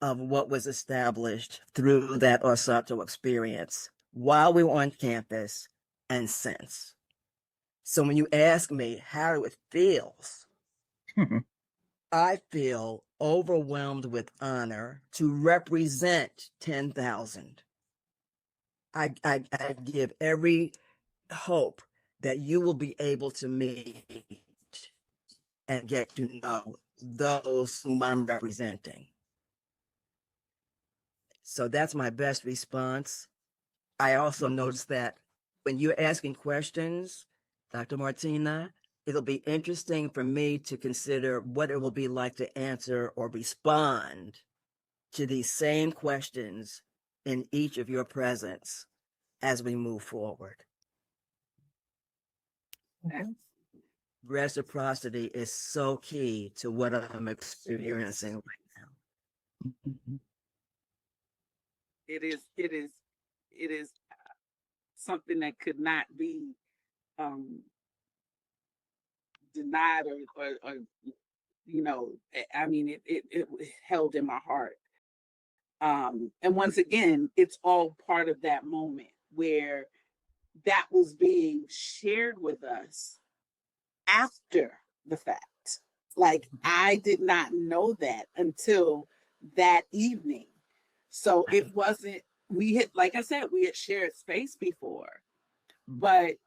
Speaker 2: of what was established through that Osato experience while we were on campus and since. So when you ask me how it feels, I feel overwhelmed with honor to represent 10,000. I give every hope that you will be able to meet and get to know those whom I'm representing. So that's my best response. I also noticed that when you're asking questions, Dr. Martina, it'll be interesting for me to consider what it will be like to answer or respond to these same questions in each of your presence as we move forward. Reciprocity is so key to what I'm experiencing right now.
Speaker 1: It is something that could not be denied or I mean, it held in my heart. And once again, it's all part of that moment where that was being shared with us after the fact. Like, I did not know that until that evening. So it wasn't, like I said, we had shared space before, but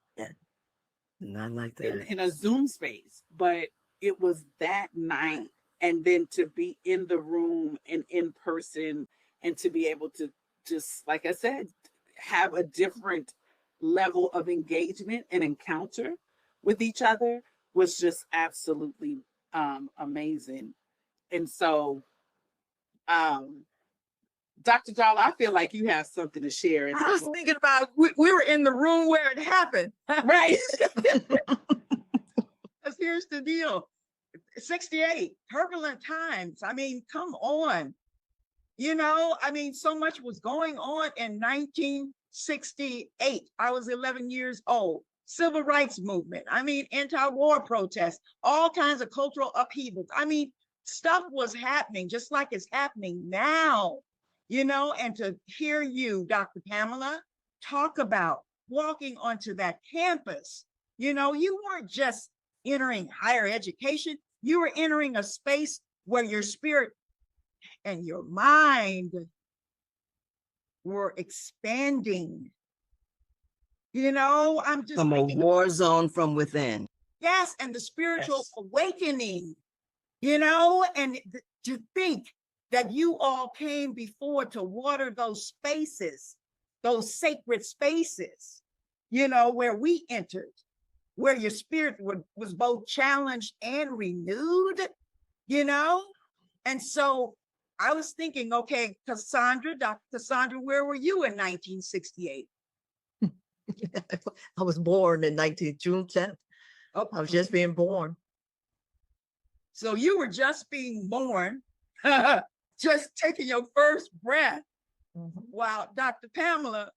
Speaker 2: not like that
Speaker 1: in a Zoom space, but it was that night. And then to be in the room and in person, and to be able to just, like I said, have a different level of engagement and encounter with each other was just absolutely amazing. And so, Dr. Darla, I feel like you have something to share.
Speaker 3: I was thinking about, we were in the room where it happened.
Speaker 1: Right.
Speaker 3: Because here's the deal. 68, turbulent times. I mean, come on. You know, I mean, so much was going on in 1968. I was 11 years old. Civil rights movement. I mean, anti-war protests, all kinds of cultural upheavals. I mean, stuff was happening just like it's happening now, you know, and to hear you, Dr. Pamela, talk about walking onto that campus. You know, you weren't just entering higher education, you were entering a space where your spirit and your mind were expanding. You know, I'm just
Speaker 2: from a war zone from within.
Speaker 3: yes, and the spiritual awakening and to think that you all came before to water those spaces, those sacred spaces, where we entered, where your spirit was both challenged and renewed, And so I was thinking, okay, Cassandra, Dr. Cassandra, where were you in 1968?
Speaker 4: I was born in June 10th.
Speaker 3: Oh,
Speaker 4: I was just being born.
Speaker 3: so you were just being born, just taking your first breath, while Dr. Pamela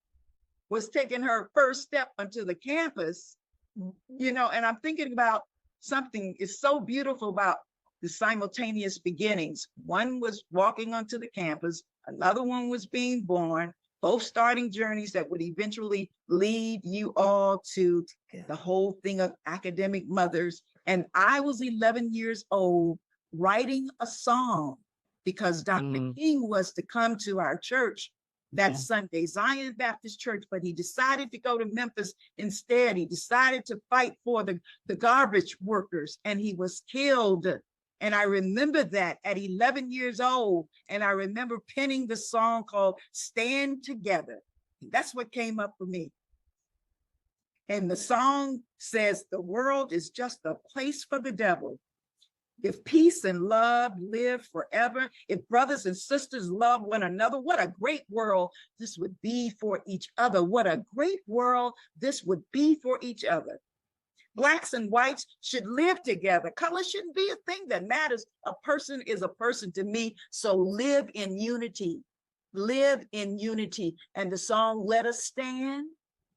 Speaker 3: was taking her first step onto the campus, and I'm thinking about something is so beautiful about the simultaneous beginnings. One was walking onto the campus, another one was being born, both starting journeys that would eventually lead you all to the whole thing of academic mothers. And I was 11 years old writing a song because Dr. King was to come to our church that Sunday, Zion Baptist Church, but he decided to go to Memphis instead. He decided to fight for the garbage workers, and he was killed. And I remember that at 11 years old, and I remember penning the song called Stand Together. That's what came up for me. And the song says, the world is just a place for the devil. If peace and love live forever, if brothers and sisters love one another, what a great world this would be for each other. What a great world this would be for each other. Blacks and whites should live together. Color shouldn't be a thing that matters. A person is a person to me. So live in unity. Live in unity. And the song, Let Us Stand,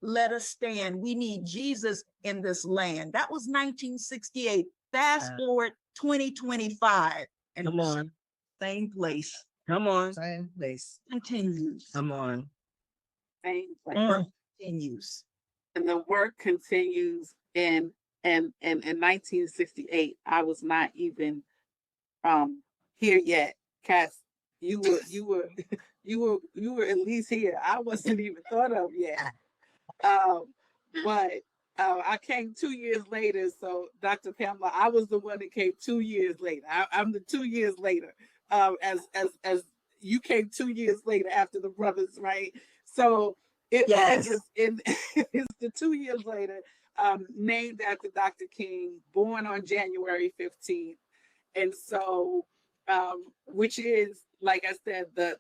Speaker 3: Let Us Stand. We need Jesus in this land. That was 1968. Fast forward 2025. And
Speaker 2: Come on.
Speaker 3: Same place.
Speaker 2: Come on.
Speaker 4: Same place.
Speaker 3: Continues.
Speaker 2: Come on.
Speaker 1: Same place.
Speaker 3: Continues.
Speaker 1: And the work continues. In 1968, I was not even here yet. Cass, you were at least here. I wasn't even thought of yet. But I came 2 years later. So Dr. Pamela, I was the one that came 2 years later. I'm the 2 years later. As you came 2 years later after the brothers, right? So it's the 2 years later. Named after Dr. King, born on January 15th. And so, which is, like I said, the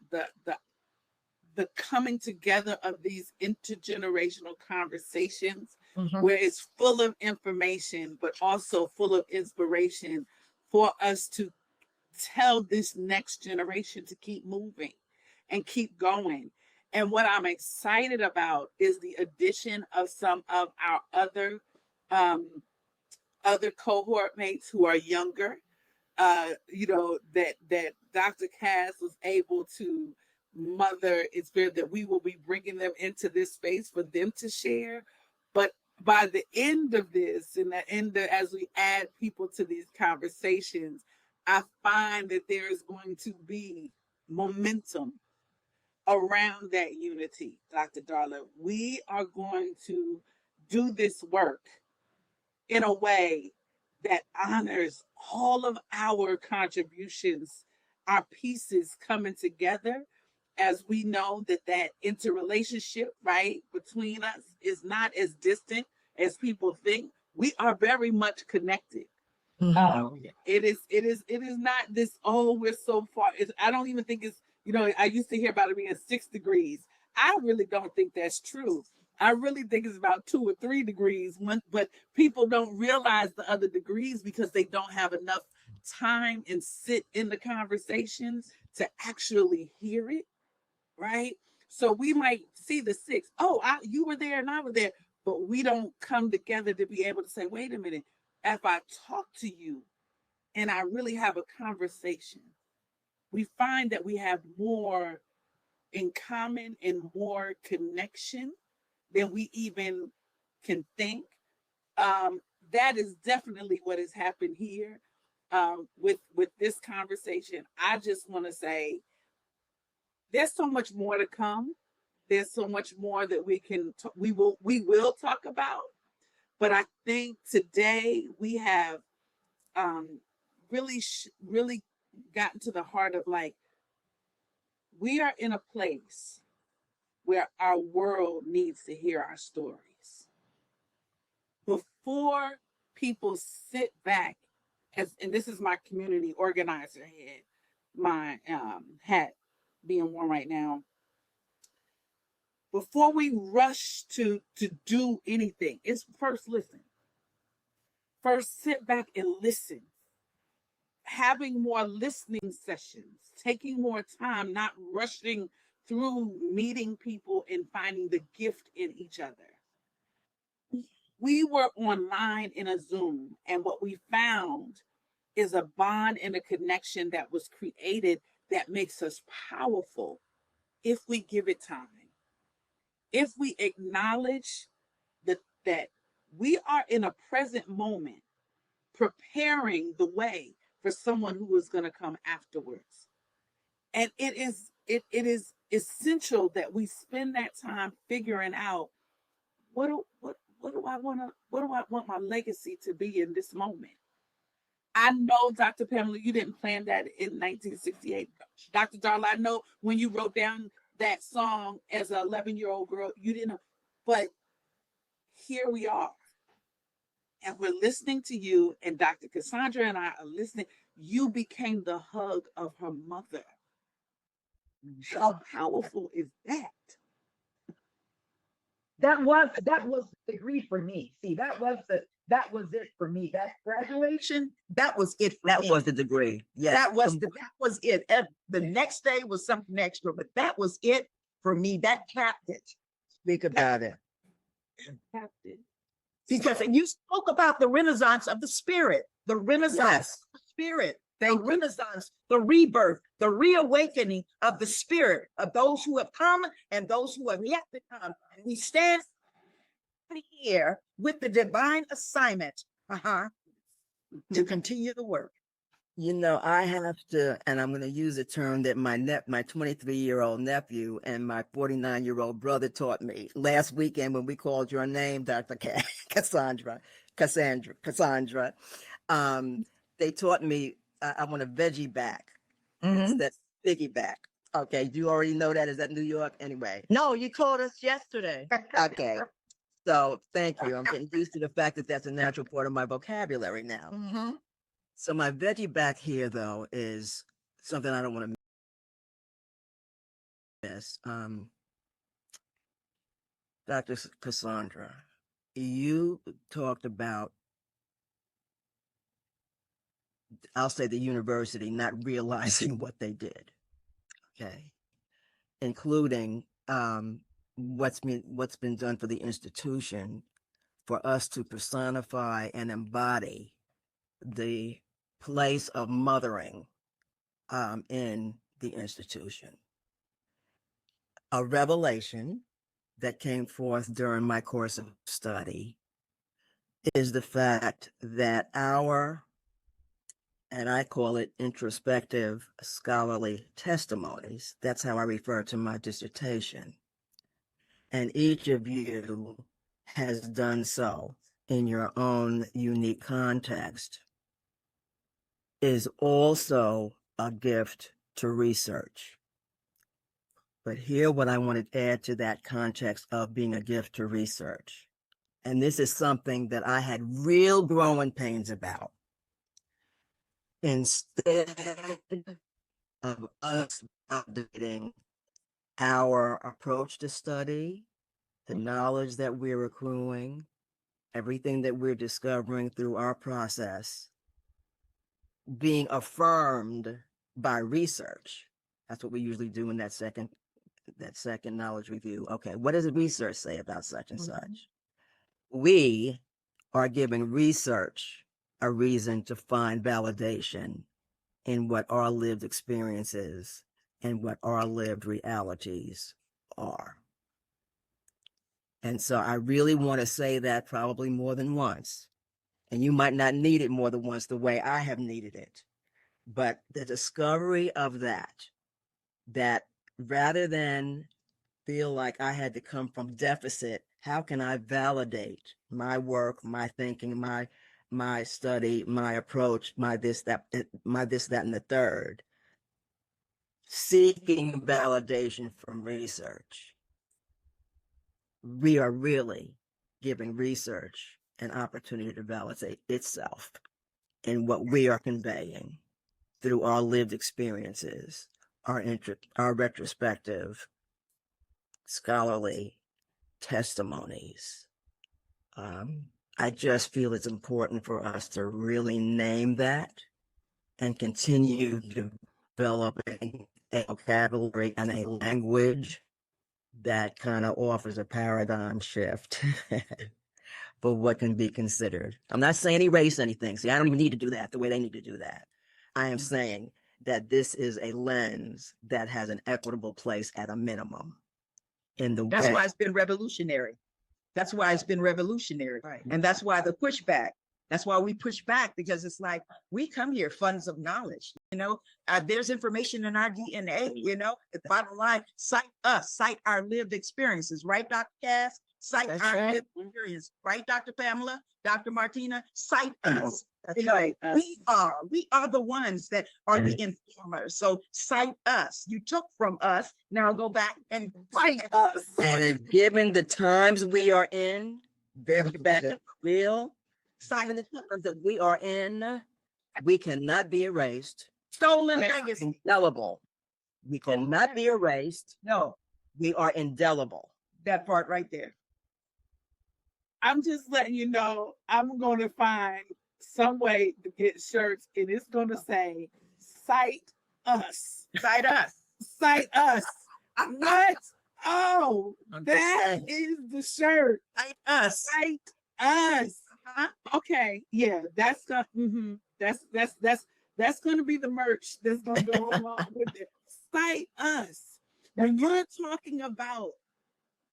Speaker 1: coming together of these intergenerational conversations, where it's full of information, but also full of inspiration for us to tell this next generation to keep moving and keep going. And what I'm excited about is the addition of some of our other cohort mates who are younger. That Dr. Cass was able to mother. It's fair that we will be bringing them into this space for them to share. But by the end of this, as we add people to these conversations, I find that there is going to be momentum around that unity, Dr. Darla. We are going to do this work in a way that honors all of our contributions, our pieces coming together, as we know that interrelationship, right, between us is not as distant as people think. We are very much connected. It is not this, we're so far. I don't even think it's, I used to hear about it being 6 degrees. I really don't think that's true. I really think it's about 2 or 3 degrees, but people don't realize the other degrees because they don't have enough time and sit in the conversations to actually hear it, right? So we might see the 6. You were there and I was there, but we don't come together to be able to say, wait a minute, if I talk to you and I really have a conversation, we find that we have more in common and more connection than we even can think. That is definitely what has happened here with this conversation. I just want to say there's so much more to come. There's so much more that we will talk about. But I think today we have really gotten to the heart of like, we are in a place where our world needs to hear our stories. Before people sit back, and this is my community organizer head, my hat being worn right now. Before we rush to do anything, it's first listen. First, sit back and listen. Having more listening sessions, taking more time, not rushing through meeting people and finding the gift in each other. We were online in a Zoom, and what we found is a bond and a connection that was created that makes us powerful if we give it time. If we acknowledge that we are in a present moment preparing the way for someone who is going to come afterwards. And it is essential that we spend that time figuring out what do I want my legacy to be in this moment. I know, Dr. Pamela, you didn't plan that in 1968. Dr. Darla, I know when you wrote down that song as an 11-year-old girl, you didn't, but here we are. And we're listening to you, and Dr. Cassandra and I are listening. You became the hug of her mother. How powerful is that?
Speaker 3: That was the degree for me. See, that was it for me. That graduation, that was it for
Speaker 2: That
Speaker 3: me.
Speaker 2: was the degree. Yes.
Speaker 3: That was it. And the next day was something extra, but that was it for me. That capped it.
Speaker 2: Speak about it.
Speaker 1: Captain.
Speaker 3: Because you spoke about the renaissance of the spirit, the renaissance
Speaker 2: Yes.
Speaker 3: of the spirit, the renaissance, the rebirth, the reawakening of the spirit of those who have come and those who have yet to come. And we stand here with the divine assignment to continue the work.
Speaker 2: You know, I have to, and I'm going to use a term that my 23-year-old nephew and my 49-year-old brother taught me last weekend when we called your name, Dr. Cassandra. They taught me I want a veggie back. That's piggyback. Okay, do you already know that? Is that New York? Anyway.
Speaker 4: No, you told us yesterday.
Speaker 2: Okay. So thank you. I'm getting used to the fact that that's a natural part of my vocabulary now.
Speaker 4: Mm-hmm.
Speaker 2: So my veggie back here, though, is something I don't want to miss. Dr. Cassandra, you talked about, I'll say the university not realizing what they did, okay, including what's been done for the institution for us to personify and embody the place of mothering in the institution. A revelation that came forth during my course of study is the fact that and I call it introspective scholarly testimonies, that's how I refer to my dissertation, and each of you has done so in your own unique context, is also a gift to research. But here, what I want to add to that context of being a gift to research, and this is something that I had real growing pains about. Instead of us updating our approach to study, the knowledge that we're accruing, everything that we're discovering through our process, being affirmed by research. That's what we usually do in that second knowledge review. Okay, what does the research say about such and such? We are giving research a reason to find validation in what our lived experiences and what our lived realities are. And so I really want to say that probably more than once. And you might not need it more than once the way I have needed it. But the discovery of that rather than feel like I had to come from deficit, how can I validate my work, my thinking, my my study, my approach, my this, that, and the third, seeking validation from research, we are really giving research an opportunity to validate itself in what we are conveying through our lived experiences, our retrospective, scholarly testimonies. I just feel it's important for us to really name that and continue developing a vocabulary and a language that kind of offers a paradigm shift for what can be considered. I'm not saying erase anything. See, I don't even need to do that the way they need to do that. I am saying that this is a lens that has an equitable place at a minimum in the
Speaker 3: That's
Speaker 2: way.
Speaker 3: why it's been revolutionary. That's why it's been revolutionary.
Speaker 2: Right.
Speaker 3: And that's why the pushback. That's why we push back, because it's like, we come here, funds of knowledge, there's information in our DNA, the bottom line, cite us, cite our lived experiences, right, Dr. Cass? Cite
Speaker 2: That's
Speaker 3: our
Speaker 2: right.
Speaker 3: lived experience, right, Dr. Pamela, Dr. Martina, cite us.
Speaker 2: That's right.
Speaker 3: We are the ones that are the informers. So cite us. You took from us. Now go back and cite us.
Speaker 2: And if given the times we are in, very bad, real, given the times that we are in, we cannot be erased.
Speaker 3: Stolen
Speaker 2: It's
Speaker 3: legacy.
Speaker 2: indelible. We cannot be erased.
Speaker 3: No,
Speaker 2: We are indelible.
Speaker 3: that part right there.
Speaker 1: I'm just letting you know, I'm going to find some way to get shirts, and it's going to say, cite us.
Speaker 3: Cite us.
Speaker 1: Cite us. What? Oh,
Speaker 2: I'm just
Speaker 1: that
Speaker 2: saying.
Speaker 1: is the shirt.
Speaker 3: Cite us.
Speaker 1: Cite us.
Speaker 3: Uh-huh.
Speaker 1: Okay, yeah, that's stuff. That's going to be the merch that's going to go along with it. Cite us. When you're talking about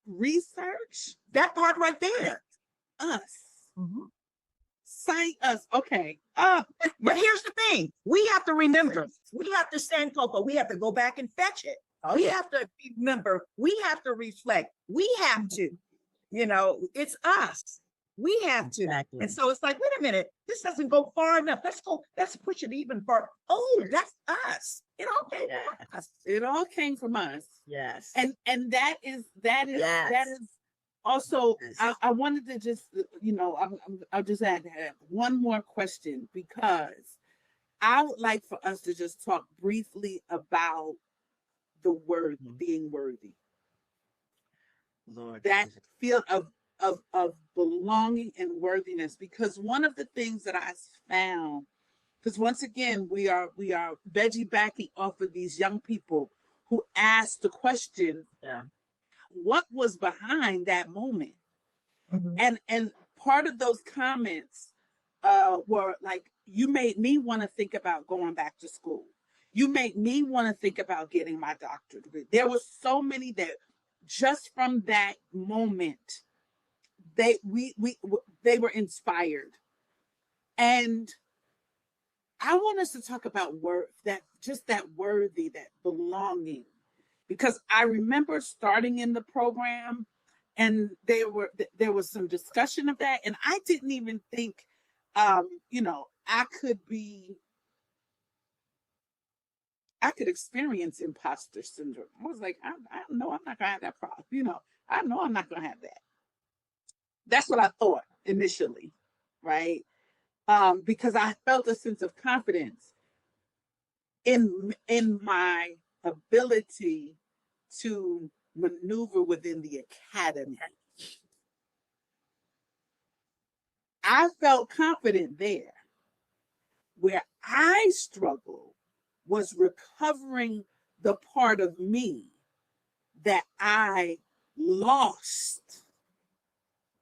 Speaker 1: research,
Speaker 3: That part right there.
Speaker 1: us.
Speaker 3: Mhm.
Speaker 1: Cite us. Okay.
Speaker 3: But here's the thing. We have to remember, we have to stand Coco. We have to go back and fetch it. We have to remember, we have to reflect. We have to, it's us. We have to.
Speaker 2: Exactly.
Speaker 3: And so it's like, wait a minute, this doesn't go far enough. Let's push it even far. Oh, that's us. It all came from us.
Speaker 1: It all came from us.
Speaker 2: Yes.
Speaker 1: And that is
Speaker 2: Yes.
Speaker 1: also,
Speaker 2: Yes.
Speaker 1: I wanted to just, I'll just add one more question, because I would like for us to just talk briefly about the word being worthy.
Speaker 2: Lord,
Speaker 1: That feel of belonging and worthiness, because one of the things that I found, because once again we are veggie backing off of these young people who asked the question,
Speaker 2: Yeah.
Speaker 1: what was behind that moment?
Speaker 3: Mhm.
Speaker 1: And part of those comments were like, you made me want to think about going back to school. You made me want to think about getting my doctorate degree. There were so many that just from that moment, they were inspired. And I want us to talk about that worthy, that belonging, because I remember starting in the program, and there was some discussion of that, and I didn't even think, I could experience imposter syndrome. I was like, I know I'm not gonna have that problem. I know I'm not gonna have that. That's what I thought initially, right? Because I felt a sense of confidence in my ability to maneuver within the academy. I felt confident there. Where I struggled was recovering the part of me that I lost,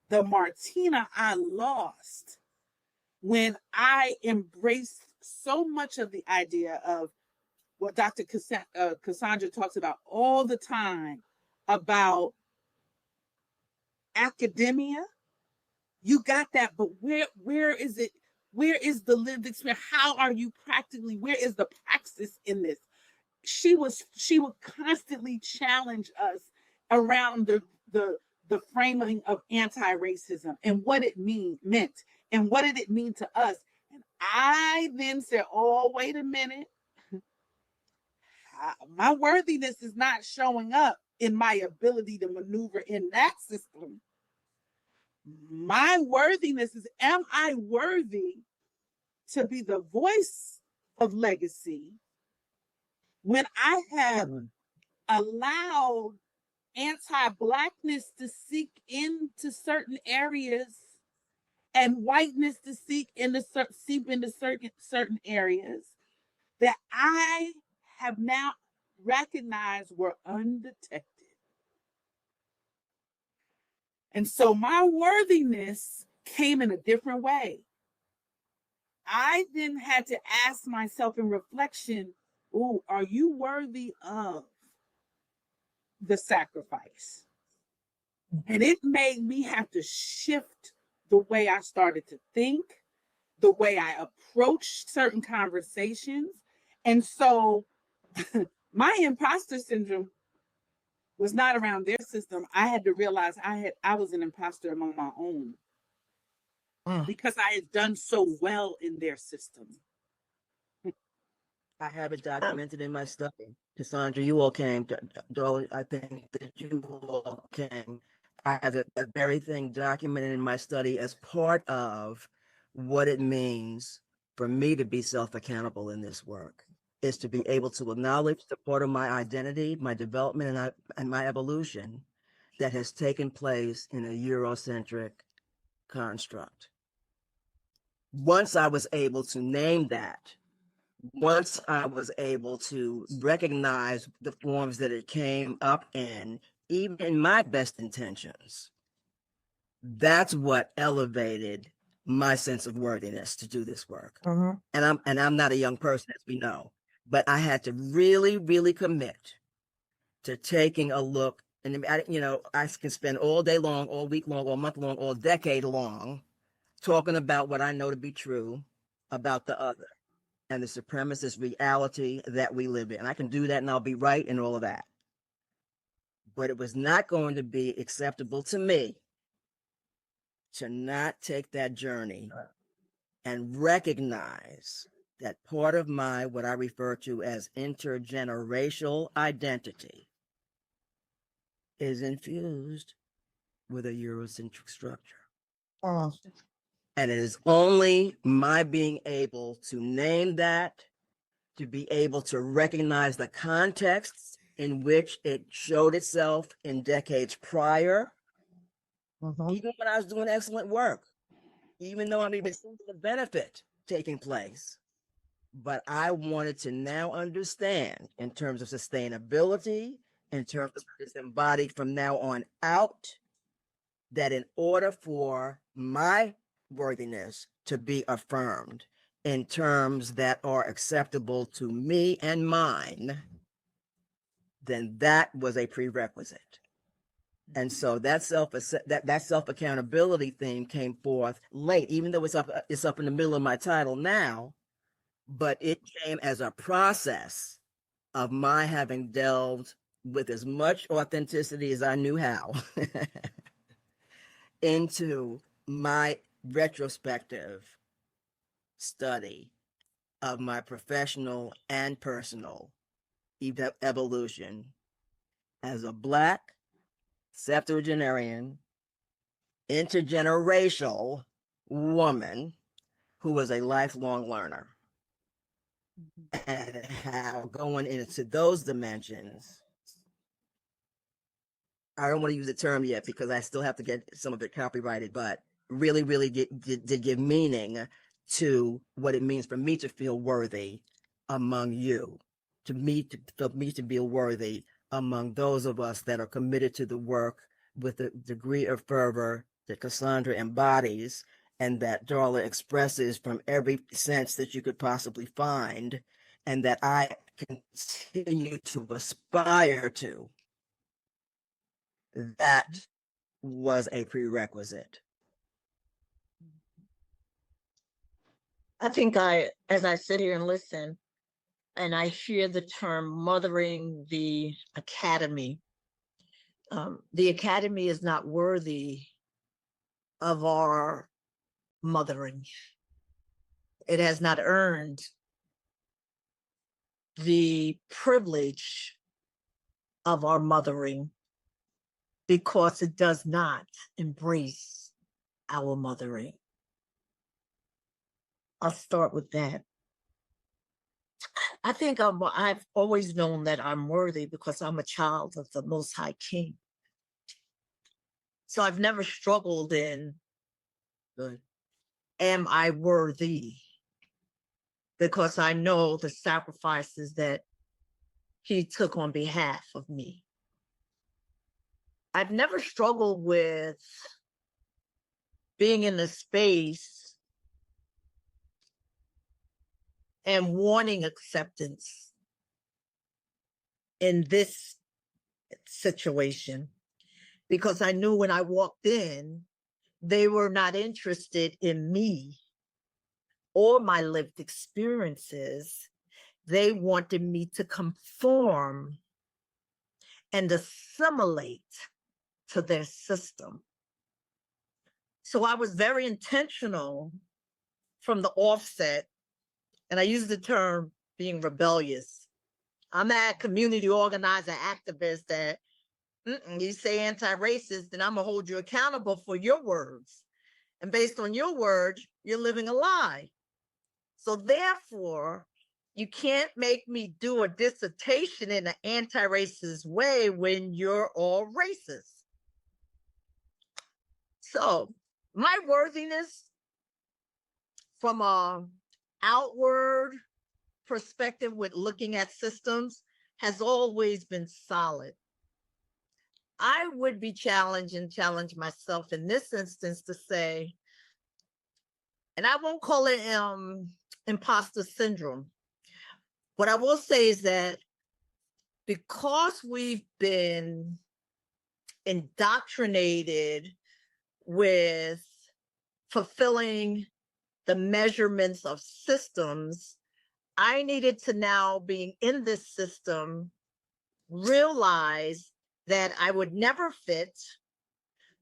Speaker 1: the Martina I lost when I embraced so much of the idea of what Dr. Cassandra talks about all the time about academia. You got that, but where is it? Where is the lived experience? How are you practically? Where is the praxis in this? She would constantly challenge us around the the framing of anti-racism and what it meant and what did it mean to us. And I then said, oh, wait a minute. My worthiness is not showing up in my ability to maneuver in that system. My worthiness is, am I worthy to be the voice of legacy when I have allowed anti-Blackness to seep into certain areas and whiteness to seep into certain areas that I have now recognized were undetected. And so my worthiness came in a different way. I then had to ask myself in reflection, oh, are you worthy of the sacrifice? And it made me have to shift the way I started to think, the way I approached certain conversations. And so my imposter syndrome was not around their system. I had to realize I was an imposter among my own because I had done so well in their system.
Speaker 2: I have it documented in my study. Cassandra, you all came. Darla, I think that you all came. I have that very thing documented in my study as part of what it means for me to be self-accountable in this work, is to be able to acknowledge the part of my identity, my development, and my evolution that has taken place in a Eurocentric construct. Once I was able to name that, once I was able to recognize the forms that it came up in, even in my best intentions, that's what elevated my sense of worthiness to do this work. And I'm not a young person, as we know, but I had to really, really commit to taking a look. And I can spend all day long, all week long, all month long, all decade long, talking about what I know to be true about the other and the supremacist reality that we live in. I can do that and I'll be right in all of that. But it was not going to be acceptable to me to not take that journey and recognize that part of my, what I refer to as intergenerational identity, is infused with a Eurocentric structure. And it is only my being able to name that, to be able to recognize the contexts in which it showed itself in decades prior, even when I was doing excellent work, even though I'm even seeing the benefit taking place. But I wanted to now understand, in terms of sustainability, in terms of what is embodied from now on out, that in order for my worthiness to be affirmed in terms that are acceptable to me and mine, then that was a prerequisite. And so that self-accountability theme came forth late, even though it's up in the middle of my title now, but it came as a process of my having delved with as much authenticity as I knew how into my retrospective study of my professional and personal evolution as a Black, septuagenarian, intergenerational woman who was a lifelong learner. And how going into those dimensions, I don't want to use the term yet because I still have to get some of it copyrighted, but really, really did give meaning to what it means for me to feel worthy among you, for me to feel worthy among those of us that are committed to the work with the degree of fervor that Cassandra embodies and that Darla expresses from every sense that you could possibly find, and that I continue to aspire to. That was a prerequisite.
Speaker 4: I think as I sit here and listen, and I hear the term mothering the academy, The academy is not worthy of our mothering. It has not earned the privilege of our mothering because it does not embrace our mothering. I'll start with that. I think I've always known that I'm worthy because I'm a child of the Most High King. So I've never struggled in, am I worthy? Because I know the sacrifices that he took on behalf of me. I've never struggled with being in the space and wanting acceptance in this situation, because I knew when I walked in, they were not interested in me or my lived experiences. They wanted me to conform and assimilate to their system. So I was very intentional from the offset, and I use the term being rebellious. I'm that community organizer activist that you say anti-racist, then I'm gonna hold you accountable for your words. And based on your words, you're living a lie. So therefore, you can't make me do a dissertation in an anti-racist way when you're all racist. So my worthiness from a outward perspective with looking at systems has always been solid. I would be challenge myself in this instance to say, and I won't call it imposter syndrome. What I will say is that because we've been indoctrinated with fulfilling the measurements of systems, I needed to now, being in this system, realize that I would never fit,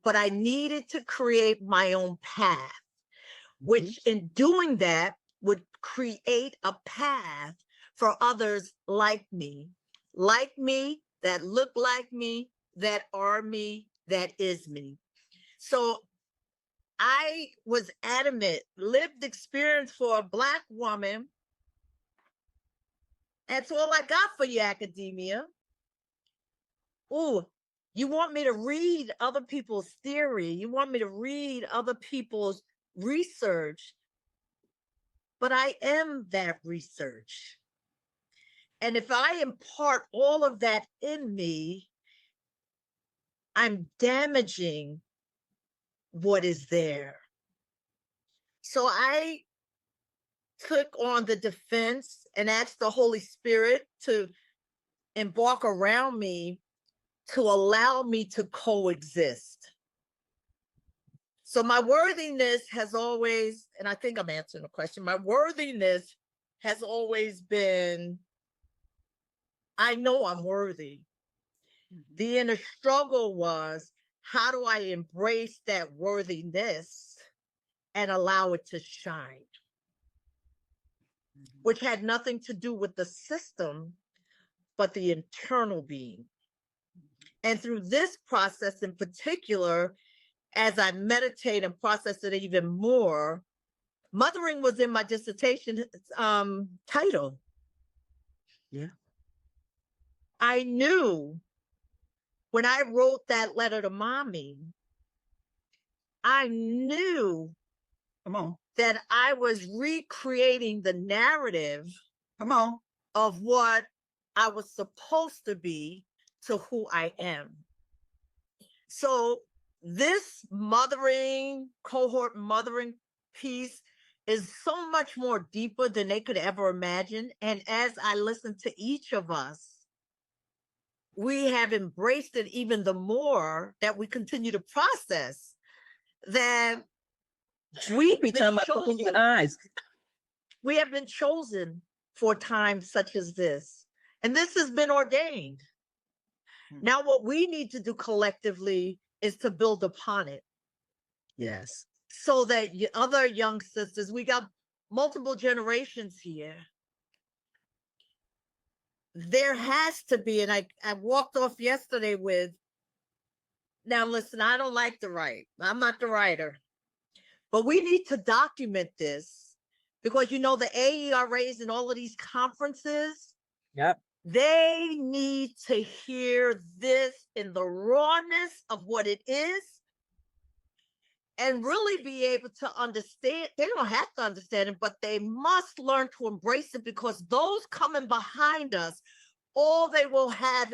Speaker 4: but I needed to create my own path, which in doing that would create a path for others like me, that look like me, that are me, that is me. So I was adamant, lived experience for a Black woman. That's all I got for you, academia. Oh, you want me to read other people's theory. You want me to read other people's research. But I am that research. And if I impart all of that in me, I'm damaging what is there. So I took on the defense and asked the Holy Spirit to embark around me to allow me to coexist. So my worthiness has always, and I think I'm answering the question, my worthiness has always been, I know I'm worthy. The inner struggle was, how do I embrace that worthiness and allow it to shine? Which had nothing to do with the system, but the internal being. And through this process in particular, as I meditate and process it even more, mothering was in my dissertation title.
Speaker 2: Yeah.
Speaker 4: I knew when I wrote that letter to mommy, I knew that I was recreating the narrative of what I was supposed to be to who I am. So this mothering, cohort mothering piece is so much more deeper than they could ever imagine. And as I listen to each of us, we have embraced it even the more that we continue to process that we've been chosen.
Speaker 3: Eyes.
Speaker 4: We have been chosen for times such as this. And this has been ordained. Now, what we need to do collectively is to build upon it
Speaker 2: Yes.
Speaker 4: so that other young sisters, we got multiple generations here. There has to be, and I walked off yesterday with, now listen, I don't like to write. I'm not the writer. But we need to document this because, you know, the AERAs and all of these conferences,
Speaker 3: Yep.
Speaker 4: they need to hear this in the rawness of what it is and really be able to understand. They don't have to understand it, but they must learn to embrace it, because those coming behind us, all they will have